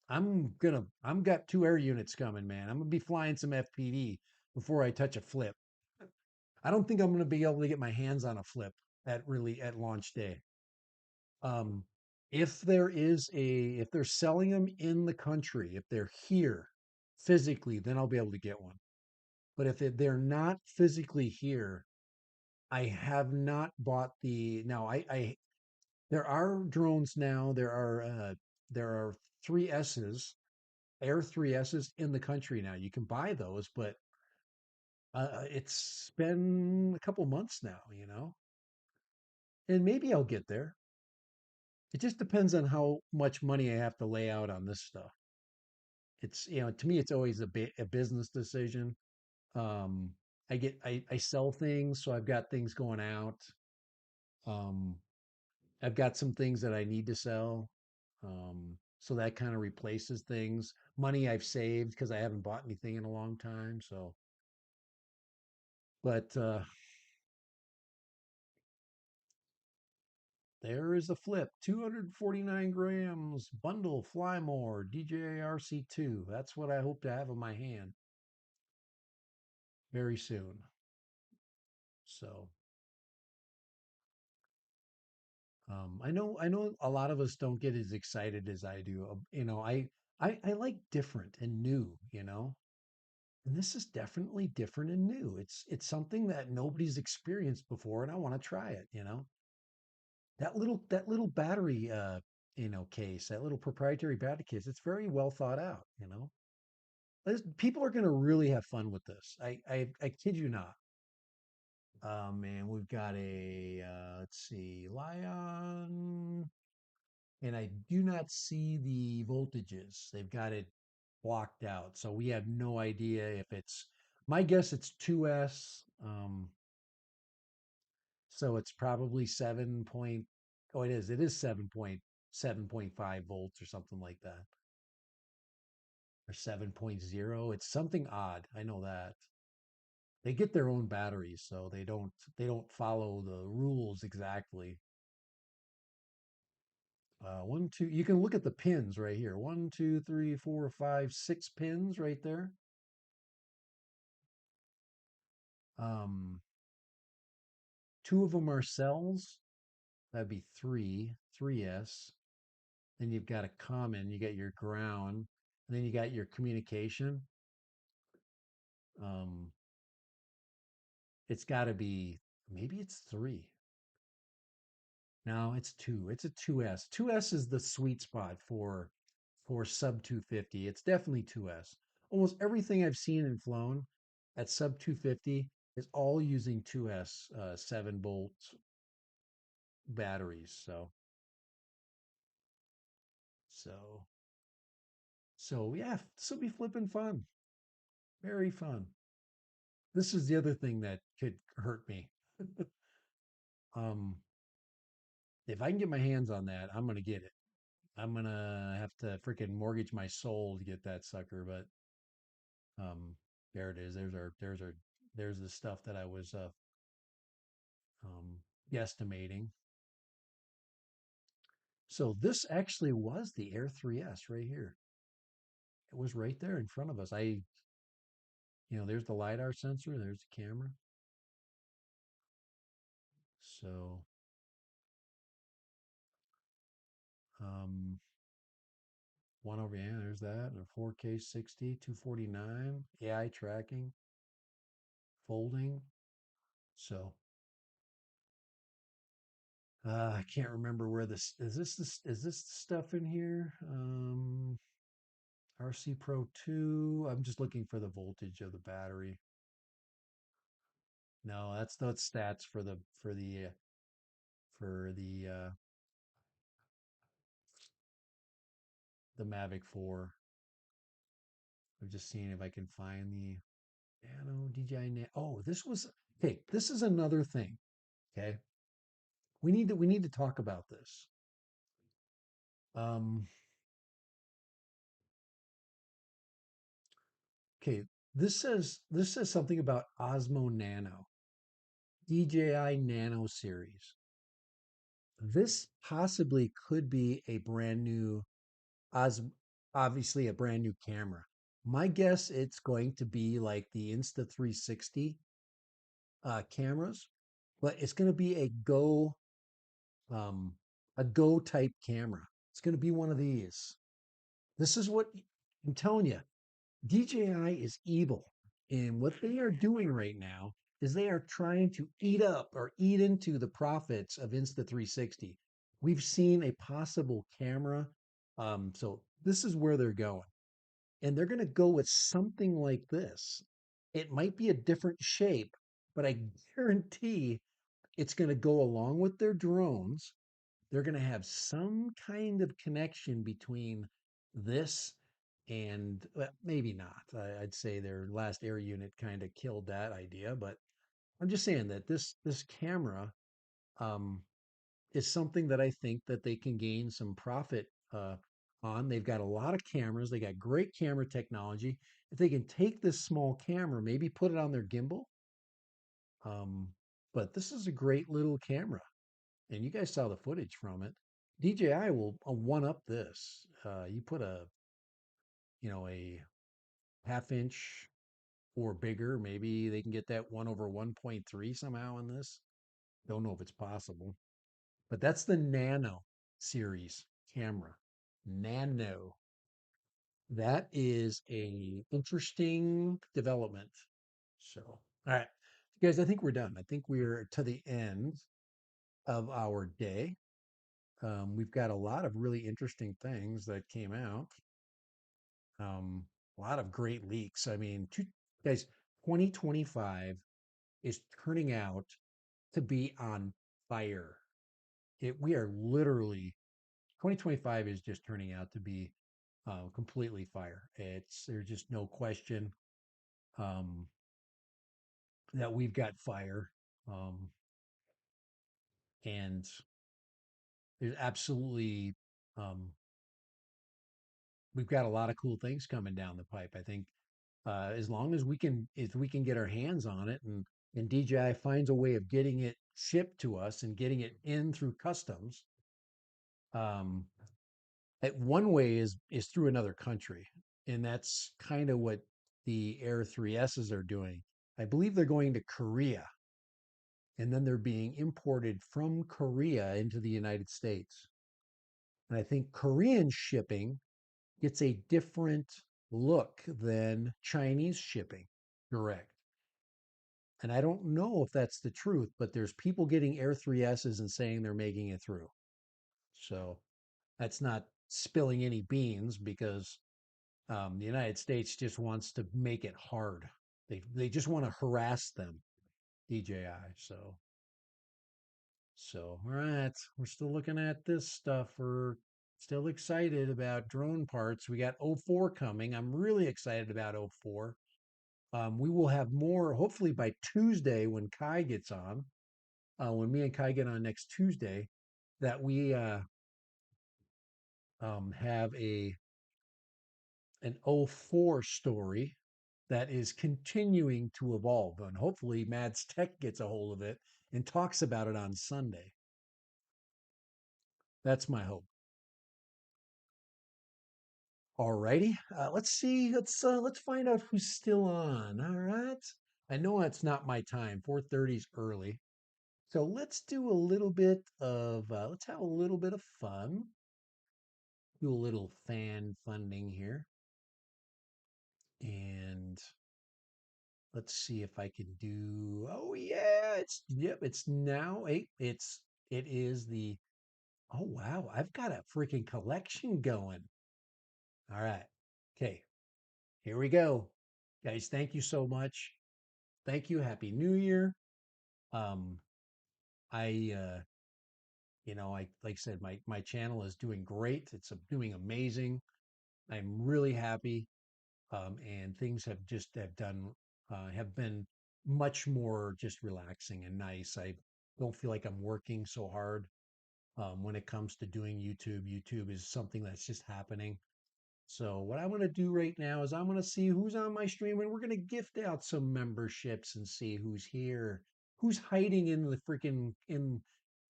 got 2 air units coming, man. I'm gonna be flying some FPV before I touch a flip. I don't think I'm gonna be able to get my hands on a flip at launch day. Um, if they're selling them in the country, if they're here physically, then I'll be able to get one. But if they're not physically here, I have not bought now there are drones now. There are 3Ss, Air 3Ss in the country now. You can buy those, but It's been a couple months now, and maybe I'll get there. It just depends on how much money I have to lay out on this stuff. It's, to me, it's always a business decision. Um, I sell things, so I've got things going out. Um, I've got some things that I need to sell. So that kind of replaces things. Money I've saved because I haven't bought anything in a long time. But there is a flip. 249 grams bundle fly more DJI RC2. That's what I hope to have in my hand very soon. So I know a lot of us don't get as excited as I do. I like different and new, and this is definitely different and new. It's something that nobody's experienced before, and I want to try it. That little battery case, that little proprietary battery case, it's very well thought out. People are going to really have fun with this. I kid you not. And we've got let's see, Lion, and I do not see the voltages. They've got it blocked out, so we have no idea if it's. My guess it's 2S. So it's probably 7 point. Oh, it is. It is 7.5 volts or something like that, or 7.0. It's something odd. I know that. They get their own batteries, so they don't follow the rules exactly. One, two. You can look at the pins right here. One, two, three, four, five, 6 pins right there. Um, Two of them are cells. That'd be three, 3S. Then you've got a common. You got your ground, and then you got your communication. Um, it's got to be, maybe it's three. No, it's two. It's a 2S. 2S is the sweet spot for sub 250. It's definitely 2S. Almost everything I've seen and flown at sub 250 is all using 2S 7 volt batteries. So so yeah, this will be flipping fun. Very fun. This is the other thing that could hurt me. Um, if I can get my hands on that, I'm gonna get it. I'm gonna have to freaking mortgage my soul to get that sucker, but um, there it is. There's the stuff that I was guesstimating. So this actually was the Air 3S right here. It was right there in front of us. There's the LiDAR sensor, there's the camera. So, um, one over, yeah, there's that. A 4K 60, 249, AI tracking, folding. So, I can't remember where this stuff in here? RC Pro 2. I'm just looking for the voltage of the battery. No, that's not stats for the Mavic 4. I'm just seeing if I can find the Nano DJI Nano. Oh, this was okay. This is another thing. Okay, we need to talk about this. Um, okay, this says something about Osmo Nano, DJI Nano series. This possibly could be a brand new Os obviously a brand new camera. My guess it's going to be like the Insta360 cameras, but it's going to be um, a Go type camera. It's going to be one of these. This is what I'm telling you. DJI is evil, and what they are doing right now is they are trying to eat up or eat into the profits of Insta360. We've seen a possible camera. So this is where they're going, and they're going to go with something like this. It might be a different shape, but I guarantee it's going to go along with their drones. They're going to have some kind of connection between this and well, maybe not. I'd say their last air unit kind of killed that idea, but I'm just saying that this camera um, is something that I think that they can gain some profit on. They've got a lot of cameras. They got great camera technology. If they can take this small camera, maybe put it on their gimbal. Um, but this is a great little camera, and you guys saw the footage from it. DJI will one up this. You put a half inch or bigger, maybe they can get that 1/1.3 somehow in this. Don't know if it's possible, but that's the Nano series camera. Nano. That is a interesting development. So, all right, guys, I think we're done. I think we're to the end of our day. We've got a lot of really interesting things that came out. A lot of great leaks. I mean, guys, 2025 is turning out to be on fire. We are literally 2025 is just turning out to be completely fire. There's just no question um, that we've got fire, um, and there's absolutely um, we've got a lot of cool things coming down the pipe. I think as long as we can get our hands on it, and DJI finds a way of getting it shipped to us and getting it in through customs. Um, one way is through another country, and that's kind of what the Air 3Ss are doing. I believe they're going to Korea, and then they're being imported from Korea into the United States. And I think Korean shipping gets a different look than Chinese shipping. Correct. And I don't know if that's the truth, but there's people getting Air 3Ss and saying they're making it through. So that's not spilling any beans because the United States just wants to make it hard. They just want to harass them, DJI. So all right, we're still looking at this stuff. We're still excited about drone parts. We got O4 coming. I'm really excited about O4. We will have more hopefully by Tuesday when Kai gets on. When me and Kai get on next Tuesday, that we have an O4 story that is continuing to evolve. And hopefully Mads Tech gets a hold of it and talks about it on Sunday. That's my hope. All righty. Let's see. Let's find out who's still on. All right. I know that's not my time. 4:30 is early. So let's do a little bit of let's have a little bit of fun. Do a little fan funding here. And let's see if I can do. Oh yeah, it's now eight. It is the. Oh wow, I've got a freaking collection going. All right. Okay, here we go. Guys, thank you so much. Thank you. Happy New Year. Um I I like I said my channel is doing great. It's doing amazing. I'm really happy. And things have been much more just relaxing and nice. I don't feel like I'm working so hard when it comes to doing YouTube. YouTube is something that's just happening. So what I'm going to do right now is I'm going to see who's on my stream, and we're going to gift out some memberships and see who's here, who's hiding in the freaking in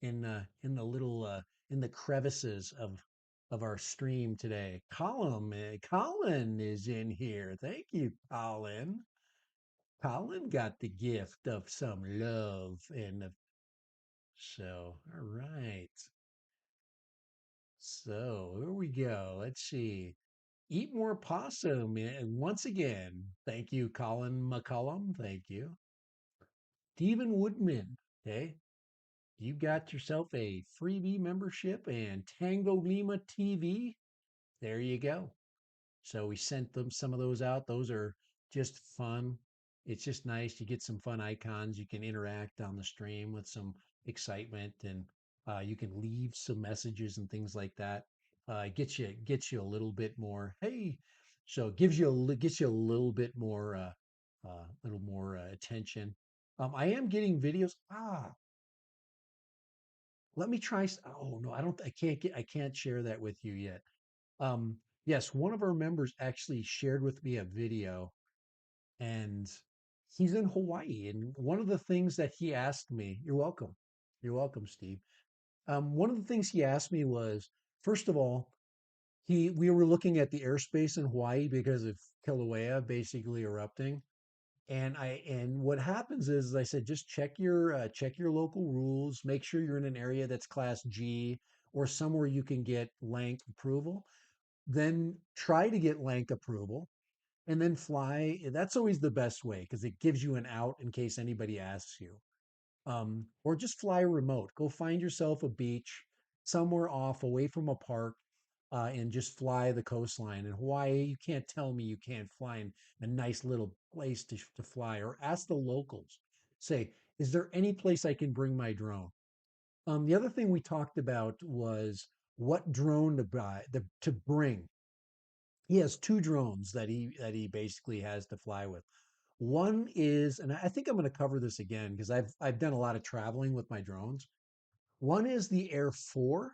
the little in the crevices of our stream today. Colin is in here. Thank you, Colin. Colin got the gift of some love so all right. So here we go. Let's see. Eat more possum. And once again, thank you, Colin McCullum. Thank you. Stephen Woodman. Okay. You got yourself a freebie membership and Tango Lima TV. There you go. So we sent them some of those out. Those are just fun. It's just nice. You get some fun icons. You can interact on the stream with some excitement, and you can leave some messages and things like that. Gets you a little bit more. Hey, so it gets you a little more attention. I am getting videos. Let me try. Oh no, I don't. I can't get. I can't share that with you yet. Yes, one of our members actually shared with me a video, and he's in Hawaii. And one of the things that he asked me, you're welcome, Steve. One of the things he asked me was, first of all, we were looking at the airspace in Hawaii because of Kilauea basically erupting. And what happens is I said, just check your local rules, make sure you're in an area that's class G or somewhere you can get lank approval. Then try to get lank approval and then fly. That's always the best way because it gives you an out in case anybody asks you. Or just fly remote. Go find yourself a beach somewhere off away from a park, and just fly the coastline. In Hawaii, you can't tell me you can't find a nice little place to fly. Or ask the locals. Say, is there any place I can bring my drone? The other thing we talked about was what drone to buy, to bring. He has two drones that he basically has to fly with. One is, and I think I'm going to cover this again because I've done a lot of traveling with my drones. One is the Air 4,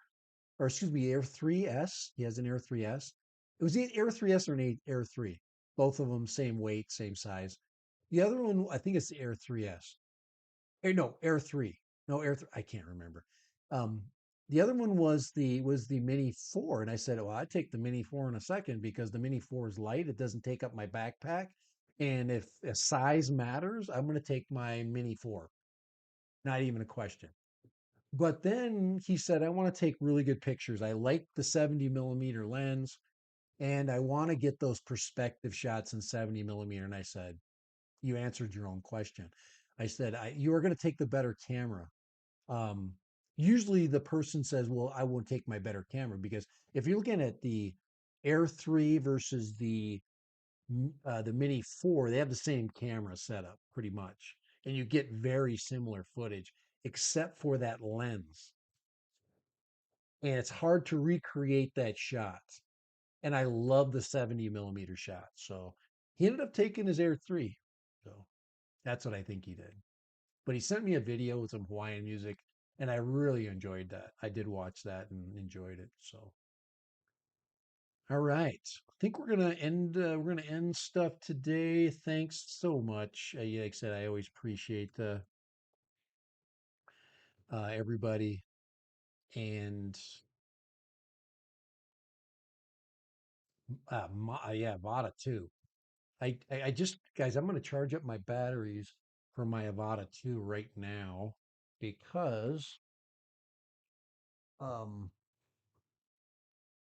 or excuse me, Air 3S. He has an Air 3S. It was the Air 3S or an Air 3. Both of them same weight, same size. The other one, I think it's the Air 3S. No, Air 3. No, Air 3. I can't remember. Um, the other one was the Mini 4, and I said, "Well, I'd take the Mini 4 in a second because the Mini 4 is light. It doesn't take up my backpack, and if size matters, I'm going to take my Mini 4. Not even a question." But then he said, "I want to take really good pictures. I like the 70 millimeter lens, and I want to get those perspective shots in 70 millimeter." And I said, "You answered your own question." I said, "You are going to take the better camera." um, Usually the person says, "Well, I won't take my better camera," because if you're looking at the Air 3 versus the Mini 4, they have the same camera setup pretty much, and you get very similar footage except for that lens, and it's hard to recreate that shot. And I love the 70 millimeter shot, so he ended up taking his Air 3. So that's what I think he did. But he sent me a video with some Hawaiian music, and I really enjoyed that. I did watch that and enjoyed it. So, all right, I think we're gonna end stuff today. Thanks so much. Yeah, like I said, I always appreciate everybody, and yeah, Vada too. I just guys, I'm gonna charge up my batteries for my Avata 2 right now because um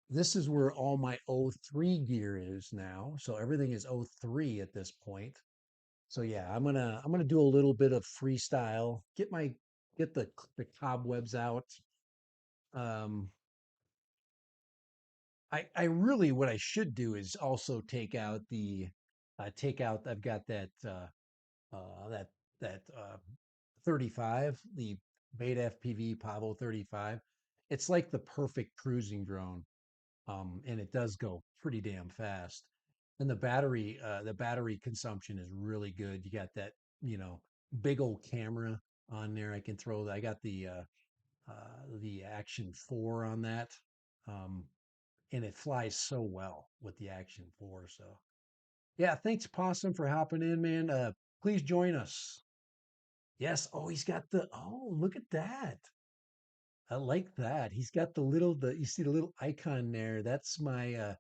this is where all my O3 gear is now. So everything is O3 at this point. So yeah, I'm gonna do a little bit of freestyle, get the cobwebs out. Um, I really what I should do is also take out. I've got that that 35, the Beta FPV Pavo 35. It's like the perfect cruising drone. And it does go pretty damn fast. And the battery consumption is really good. You got that, you know, big old camera on there. I can throw. I got the Action 4 on that, um, and it flies so well with the Action 4. So yeah, thanks Possum for hopping in, man. Please join us. Yes. Oh, he's got the. Oh, look at that. I like that. He's got the you see the little icon there. That's the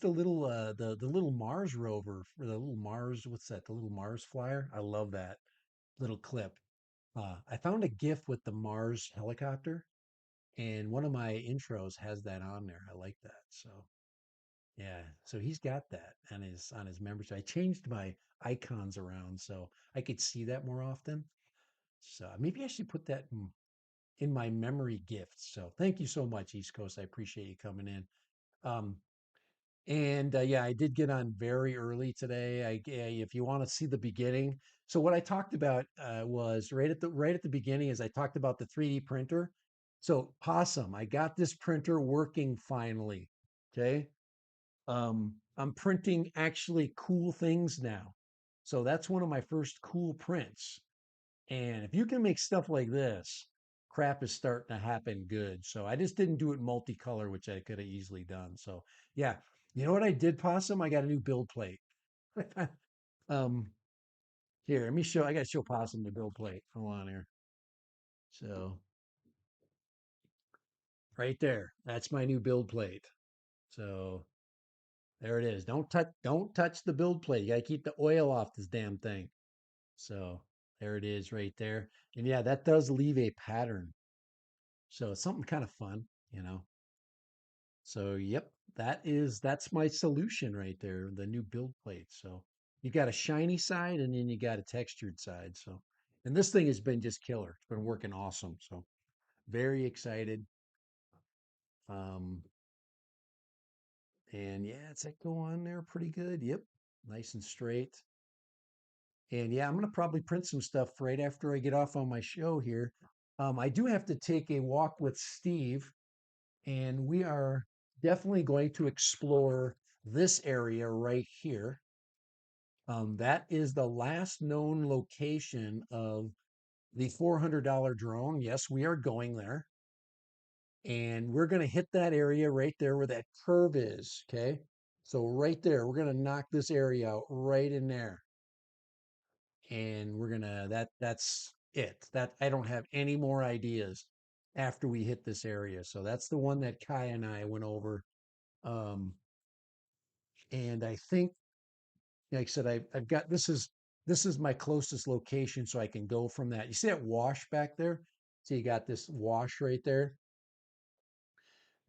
little the little Mars rover for the little Mars, what's that? The little Mars flyer. I love that little clip. I found a GIF with the Mars helicopter, and one of my intros has that on there. I like that. So yeah, so he's got that on his membership. I changed my icons around so I could see that more often. So maybe I should put that in my memory gifts. So thank you so much, East Coast. I appreciate you coming in. Um, And yeah, I did get on very early today. If you want to see the beginning, so what I talked about was right at the beginning, is I talked about the 3D printer. So awesome, I got this printer working finally. Okay, I'm printing actually cool things now. So that's one of my first cool prints. And if you can make stuff like this, crap is starting to happen good. So I just didn't do it multicolor, which I could have easily done. So yeah, you know what I did, Possum? I got a new build plate. um, Here, let me show. I got to show Possum the build plate. Hold on here. So right there, that's my new build plate. So there it is. Don't touch the build plate. You got to keep the oil off this damn thing. So there it is right there. And yeah, that does leave a pattern. So it's something kind of fun, you know. So yep, that's my solution right there, the new build plate. So you got a shiny side and then you got a textured side. So and this thing has been just killer. It's been working awesome. So very excited. Um and yeah, it's like go on there pretty good. Yep. Nice and straight. And yeah, I'm gonna probably print some stuff right after I get off on my show here. I do have to take a walk with Steve, and we are definitely going to explore this area right here. That is the last known location of the $400 drone. Yes, we are going there. And we're going to hit that area right there where that curve is. Okay. So, right there, we're going to knock this area out right in there. And we're going to, that's it. That I don't have any more ideas after we hit this area. So, that's the one that Kai and I went over. Um, and I think, like I said, I've got this is my closest location, so I can go from that. You see that wash back there? So you got this wash right there.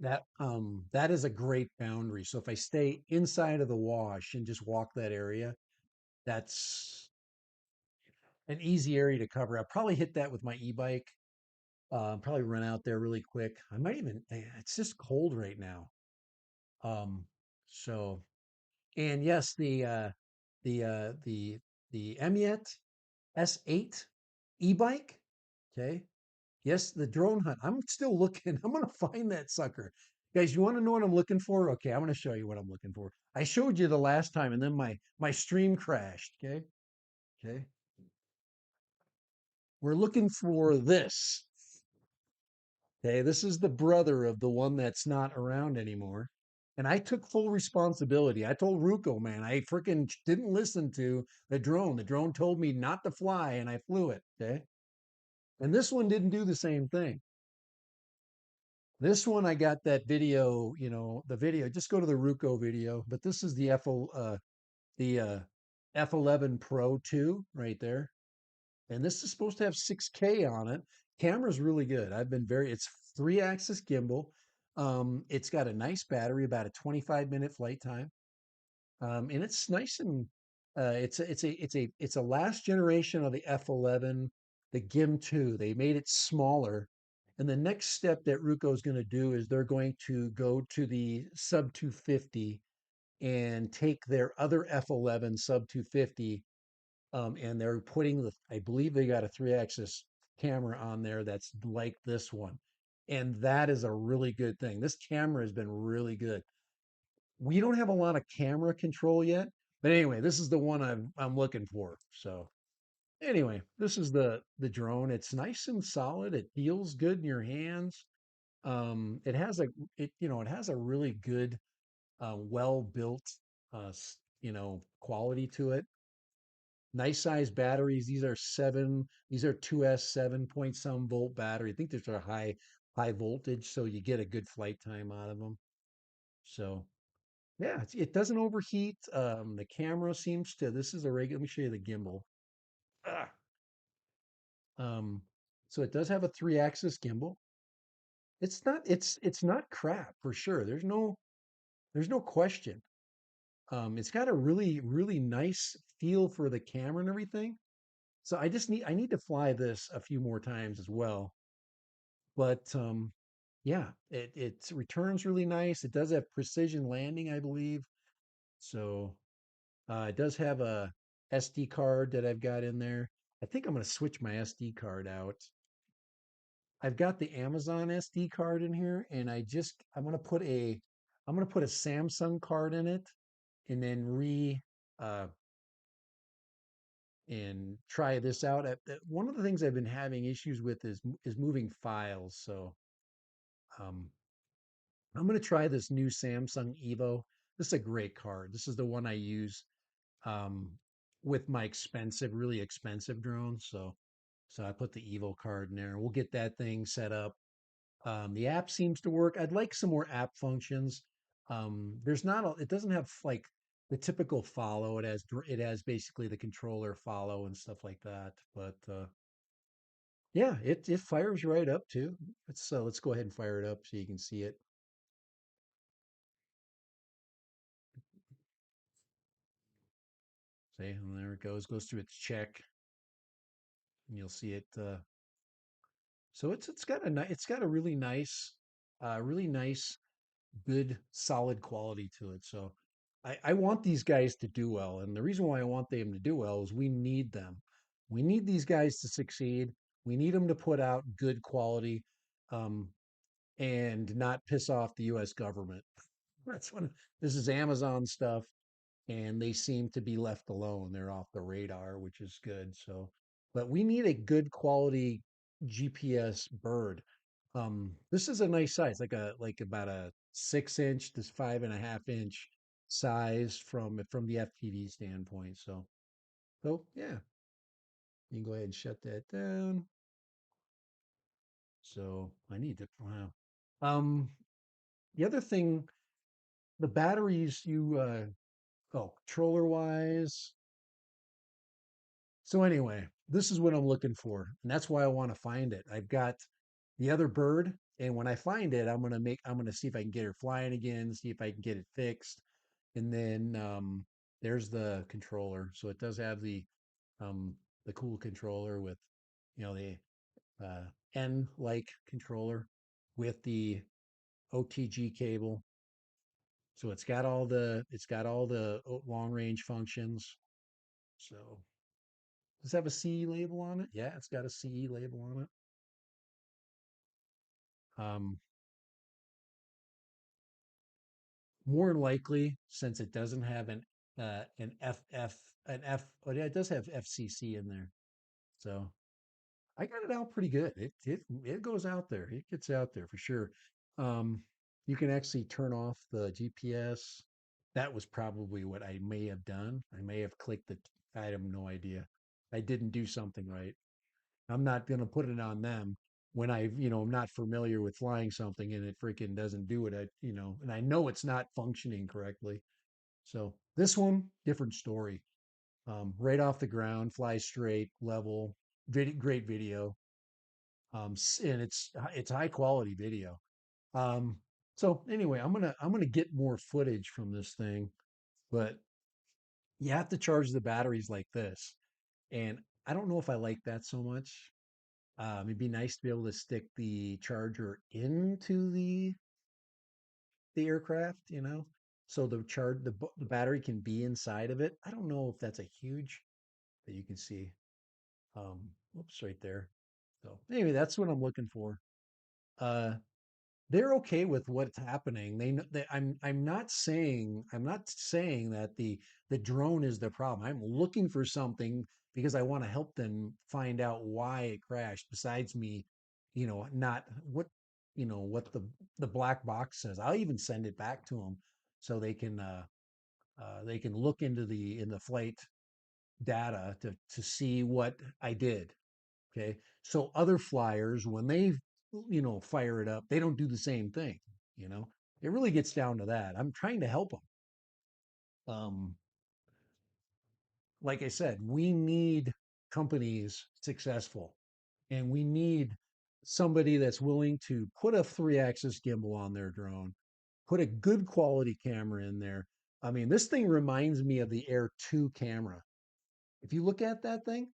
That is a great boundary. So if I stay inside of the wash and just walk that area, that's an easy area to cover. I'll probably hit that with my e-bike. Probably run out there really quick. I might even. It's just cold right now. Um, so and yes, the the Emiet S8 e-bike. Okay. Yes, the drone hunt. I'm still looking. I'm gonna find that sucker. Guys, you want to know what I'm looking for? Okay, I'm gonna show you what I'm looking for. I showed you the last time, and then my stream crashed. Okay. Okay. We're looking for this. Okay, this is the brother of the one that's not around anymore. And I took full responsibility. I told Ruko, man, I freaking didn't listen to the drone. The drone told me not to fly, and I flew it. Okay. And this one didn't do the same thing. This one I got that video, the video. Just go to the Ruko video. But this is the F11 Pro 2 right there. And this is supposed to have 6K on it. Camera's really good. It's 3-axis gimbal. It's got a nice battery, about a 25-minute flight time. And it's nice and it's a last generation of the F11, the GIM 2. They made it smaller. And the next step that Ruko is going to do is they're going to go to the sub 250 and take their other F11 sub 250, and they're putting I believe they got a 3-axis camera on there that's like this one. And that is a really good thing. This camera has been really good. We don't have a lot of camera control yet, but anyway, this is the one I'm looking for. So anyway, this is the drone. It's nice and solid. It feels good in your hands. It has it has a really good, well built, quality to it. Nice size batteries. These are 2S 7 point some volt battery. I think these are high voltage, so you get a good flight time out of them. So yeah, it doesn't overheat. The camera seems to. This is a regular. Let me show you the gimbal. Ah. Um, so it does have a 3-axis gimbal. It's not crap for sure. There's no question. It's got a really nice feel for the camera and everything. So I need to fly this a few more times as well. But Yeah, it returns really nice. It does have precision landing, I believe. So it does have a SD card that I've got in there. I think I'm going to switch my SD card out. I've got the Amazon SD card in here, and I'm going to put a Samsung card in it, and then uh, and try this out. One of the things I've been having issues with is moving files. So um, I'm going to try this new Samsung Evo. This is a great card. This is the one I use um, with my really expensive drone. So I put the Evo card in there. We'll get that thing set up. The app seems to work. I'd like some more app functions. There's not a, it doesn't have like the typical follow. It has basically the controller follow and stuff like that. But yeah, it fires right up too. Let's go ahead and fire it up so you can see it. See, and there it goes through its check, and you'll see it. So it's got a really nice, good, solid quality to it. So I want these guys to do well, and the reason why I want them to do well is we need them. We need these guys to succeed. We need them to put out good quality, um, and not piss off the U.S. government. That's when this is Amazon stuff, and they seem to be left alone. They're off the radar, which is good. So, but we need a good quality GPS bird. This is a nice size, like about a 6 inch to 5.5 inch size from the FPV standpoint. So yeah, you can go ahead and shut that down. So I need to wow. Um, the other thing, the batteries controller wise. So anyway, this is what I'm looking for, and that's why I want to find it. I've got the other bird, and when I find it, I'm gonna see if I can get her flying again, see if I can get it fixed, and then there's the controller. So it does have the cool controller with the uh, N like controller with the OTG cable. So it's got all the long range functions. So does it have a CE label on it? Yeah, it's got a CE label on it. Um, More likely, since it doesn't have an FF an F, but yeah, it does have FCC in there. So I got it out pretty good. It goes out there. It gets out there for sure. Um, you can actually turn off the GPS. That was probably what I may have done. I may have clicked the. I have no idea. I didn't do something right. I'm not going to put it on them when I'm not familiar with flying something and it freaking doesn't do it. And I know it's not functioning correctly. So this one, different story. Right off the ground, fly straight, level, great video. And it's high quality video. Um, so anyway, I'm gonna get more footage from this thing, but you have to charge the batteries like this, and I don't know if I like that so much. It'd be nice to be able to stick the charger into the aircraft, so the battery can be inside of it. I don't know if that's a huge that you can see. Whoops, right there. So anyway, that's what I'm looking for. Uh, they're okay with what's happening. I'm not saying that the drone is the problem. I'm looking for something because I want to help them find out why it crashed. Besides me, not what the black box says. I'll even send it back to them so they can look into the flight data to see what I did. Okay. So other flyers, when they, fire it up, they don't do the same thing. You know, it really gets down to that. I'm trying to help them. Um, like I said, we need companies successful, and we need somebody that's willing to put a 3 axis gimbal on their drone, put a good quality camera in there. I mean, this thing reminds me of the Air 2 camera. If you look at that thing,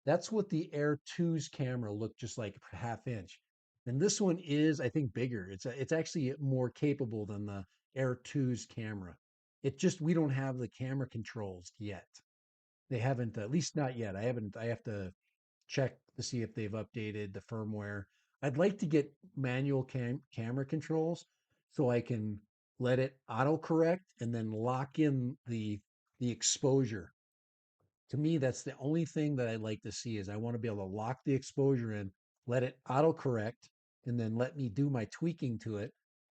that's what the Air 2's camera looked just like, half inch. And this one is, I think, bigger. It's actually more capable than the Air 2's camera. It just we don't have the camera controls yet. They haven't, at least not yet. I haven't. I have to check to see if they've updated the firmware. I'd like to get manual camera controls so I can let it autocorrect and then lock in the exposure. To me, that's the only thing that I'd like to see is I want to be able to lock the exposure in, let it autocorrect, and then let me do my tweaking to it,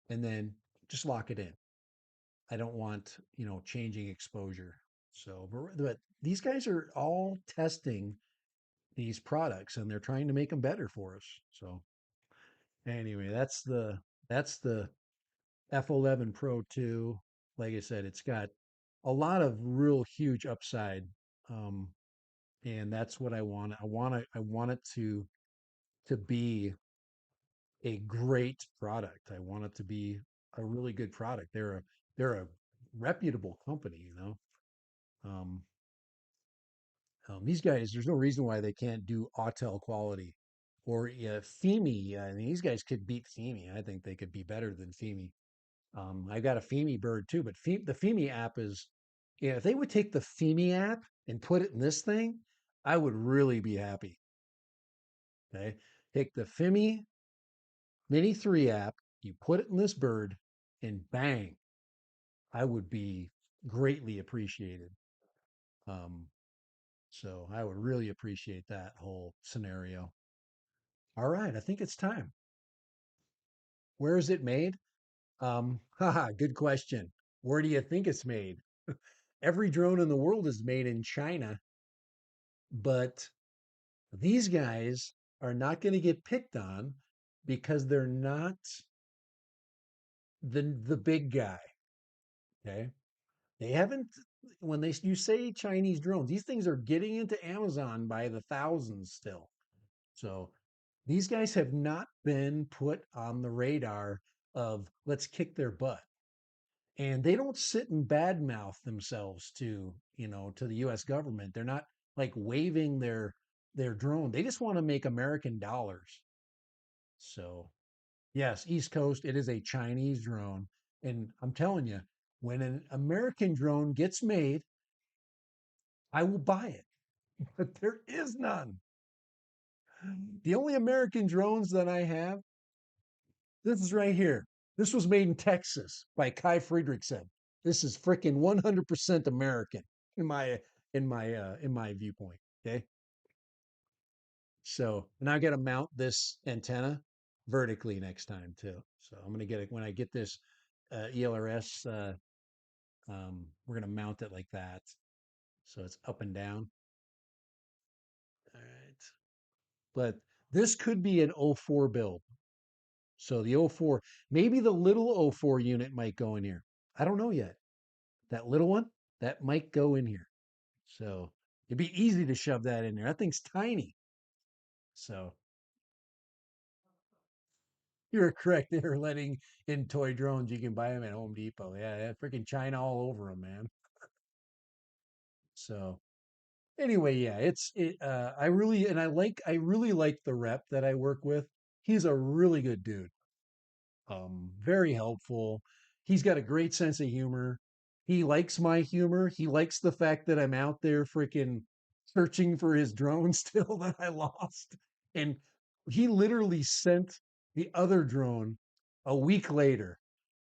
and then just lock it in. I don't want, changing exposure. So, but these guys are all testing these products and they're trying to make them better for us. So anyway, that's the F11 Pro 2. Like I said, it's got a lot of real huge upside. Um, and that's what I want. I want it to be a great product. I want it to be a really good product. They're a reputable company, Um, these guys, there's no reason why they can't do Autel quality or FEMI. I mean, these guys could beat FEMI. I think they could be better than FEMI. I got a FEMI bird too, but the FEMI app is, yeah, if they would take the FEMI app and put it in this thing, I would really be happy. Okay. Take the FEMI Mini 3 app, you put it in this bird, and bang, I would be greatly appreciated. Um, so I would really appreciate that whole scenario. All right, I think it's time. Where is it made? Haha, good question. Where do you think it's made? Every drone in the world is made in China, but these guys are not going to get picked on because they're not the big guy. Okay. They haven't when they you say Chinese drones, these things are getting into Amazon by the thousands still. So these guys have not been put on the radar of let's kick their butt. And they don't sit and badmouth themselves to the US government. They're not like waving their drone. They just want to make American dollars. So yes, East Coast, it is a Chinese drone. And I'm telling you, when an American drone gets made, I will buy it. But there is none. The only American drones that I have, this is right here. This was made in Texas by Kai Friedrichsen. This is freaking 100% American in my viewpoint. Okay, so and I got to mount this antenna vertically next time too. So I'm gonna get it when I get this ELRS. We're gonna mount it like that, so it's up and down. All right, but this could be an '04 build. So the '04, maybe the little '04 unit might go in here. I don't know yet. That little one, that might go in here. So it'd be easy to shove that in there. That thing's tiny. So you're correct. They're letting in toy drones. You can buy them at Home Depot. Yeah, freaking China all over them, man. So anyway, yeah, I really and I really like the rep that I work with. He's a really good dude. Very helpful. He's got a great sense of humor. He likes my humor. He likes the fact that I'm out there freaking searching for his drone still that I lost. And he literally sent the other drone a week later.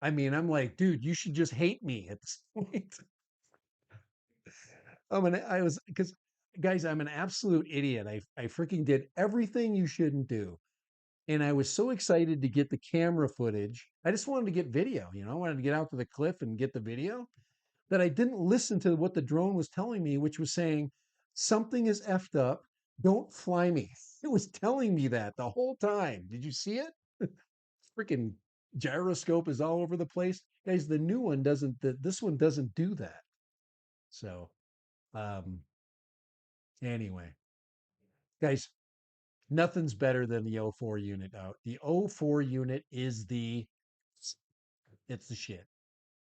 I mean, I'm like, dude, you should just hate me at this point. I was because guys, I'm an absolute idiot. I freaking did everything you shouldn't do. And I was so excited to get the camera footage. I just wanted to get video, I wanted to get out to the cliff and get the video that I didn't listen to what the drone was telling me, which was saying something is effed up. Don't fly me. It was telling me that the whole time. Did you see it? Freaking gyroscope is all over the place. Guys, the new one doesn't, this one doesn't do that. So, um, anyway, guys, nothing's better than the '04 unit out. The '04 unit is it's the shit.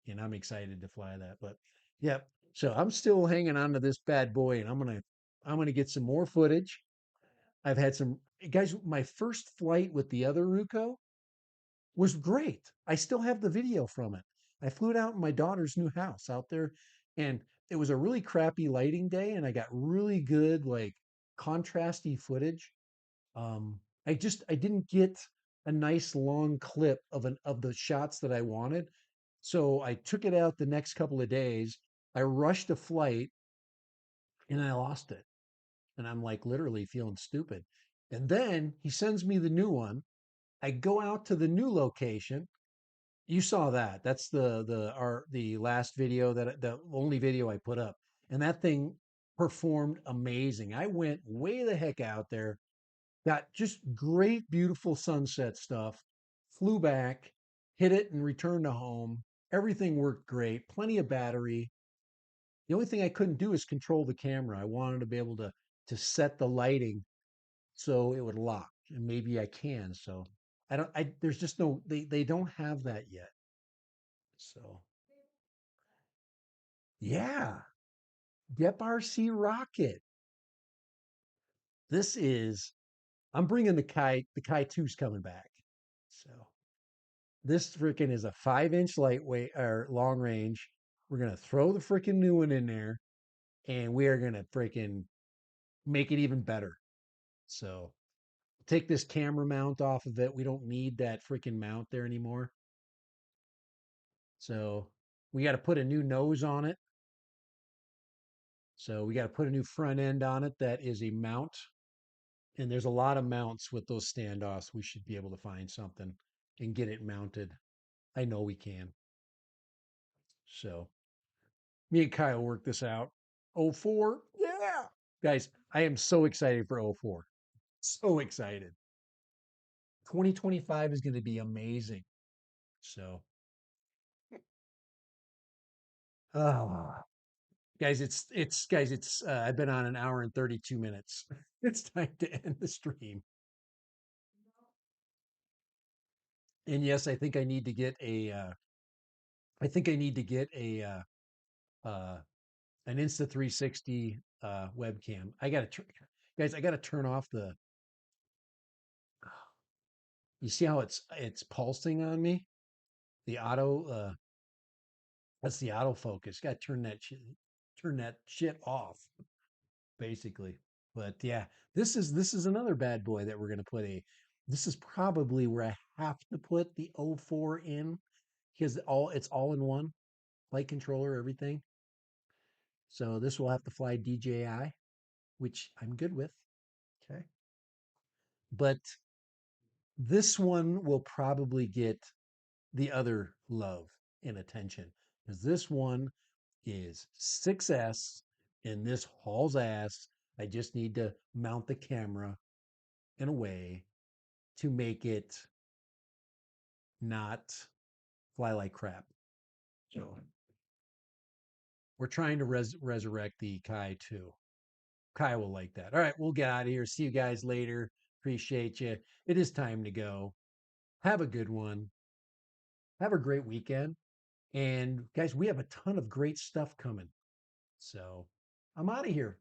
And I'm excited to fly that. But yeah, so I'm still hanging on to this bad boy, and I'm gonna get some more footage. I've had some guys. My first flight with the other Ruco was great. I still have the video from it. I flew it out in my daughter's new house out there, and it was a really crappy lighting day, and I got really good like contrasty footage. I didn't get a nice long clip of the shots that I wanted. So I took it out the next couple of days. I rushed a flight and I lost it. And I'm like literally feeling stupid. And then he sends me the new one. I go out to the new location. You saw that. That's the last video that the only video I put up. And that thing performed amazing. I went way the heck out there, got just great, beautiful sunset stuff, flew back, hit it, and returned to home. Everything worked great, plenty of battery. The only thing I couldn't do is control the camera. I wanted to be able to set the lighting so it would lock, and maybe I can. So I don't. I there's just no. They don't have that yet. So yeah, Dep RC rocket. This is. I'm bringing the Kai. The Kai two's coming back. So this freaking is a 5 inch lightweight or long range. We're gonna throw the freaking new one in there, and we are gonna freaking make it even better. So take this camera mount off of it. We don't need that freaking mount there anymore. So we got to put a new nose on it. So we got to put a new front end on it that is a mount. And there's a lot of mounts with those standoffs. We should be able to find something and get it mounted. I know we can. So me and Kyle work this out. Oh 04, yeah. Guys, I am so excited for oh 04. So excited. 2025 is going to be amazing. So, oh, guys, I've been on an hour and 32 minutes. It's time to end the stream. And yes, I think I need to get uh an Insta 360 webcam. Guys, I got to turn off the you see how it's pulsing on me? The auto that's the autofocus. Got to turn that shit off basically. But yeah, this is another bad boy that we're going to put a this is probably where I have to put the oh 04 in because it's all in one flight controller, everything. So this will have to fly DJI, which I'm good with. Okay. But this one will probably get the other love and attention because this one is 6S and this hauls ass. I just need to mount the camera in a way to make it not fly like crap. So we're trying to resurrect the Kai too. Kai will like that. All right, we'll get out of here. See you guys later. Appreciate you. It is time to go. Have a good one. Have a great weekend. And guys, we have a ton of great stuff coming. So I'm out of here.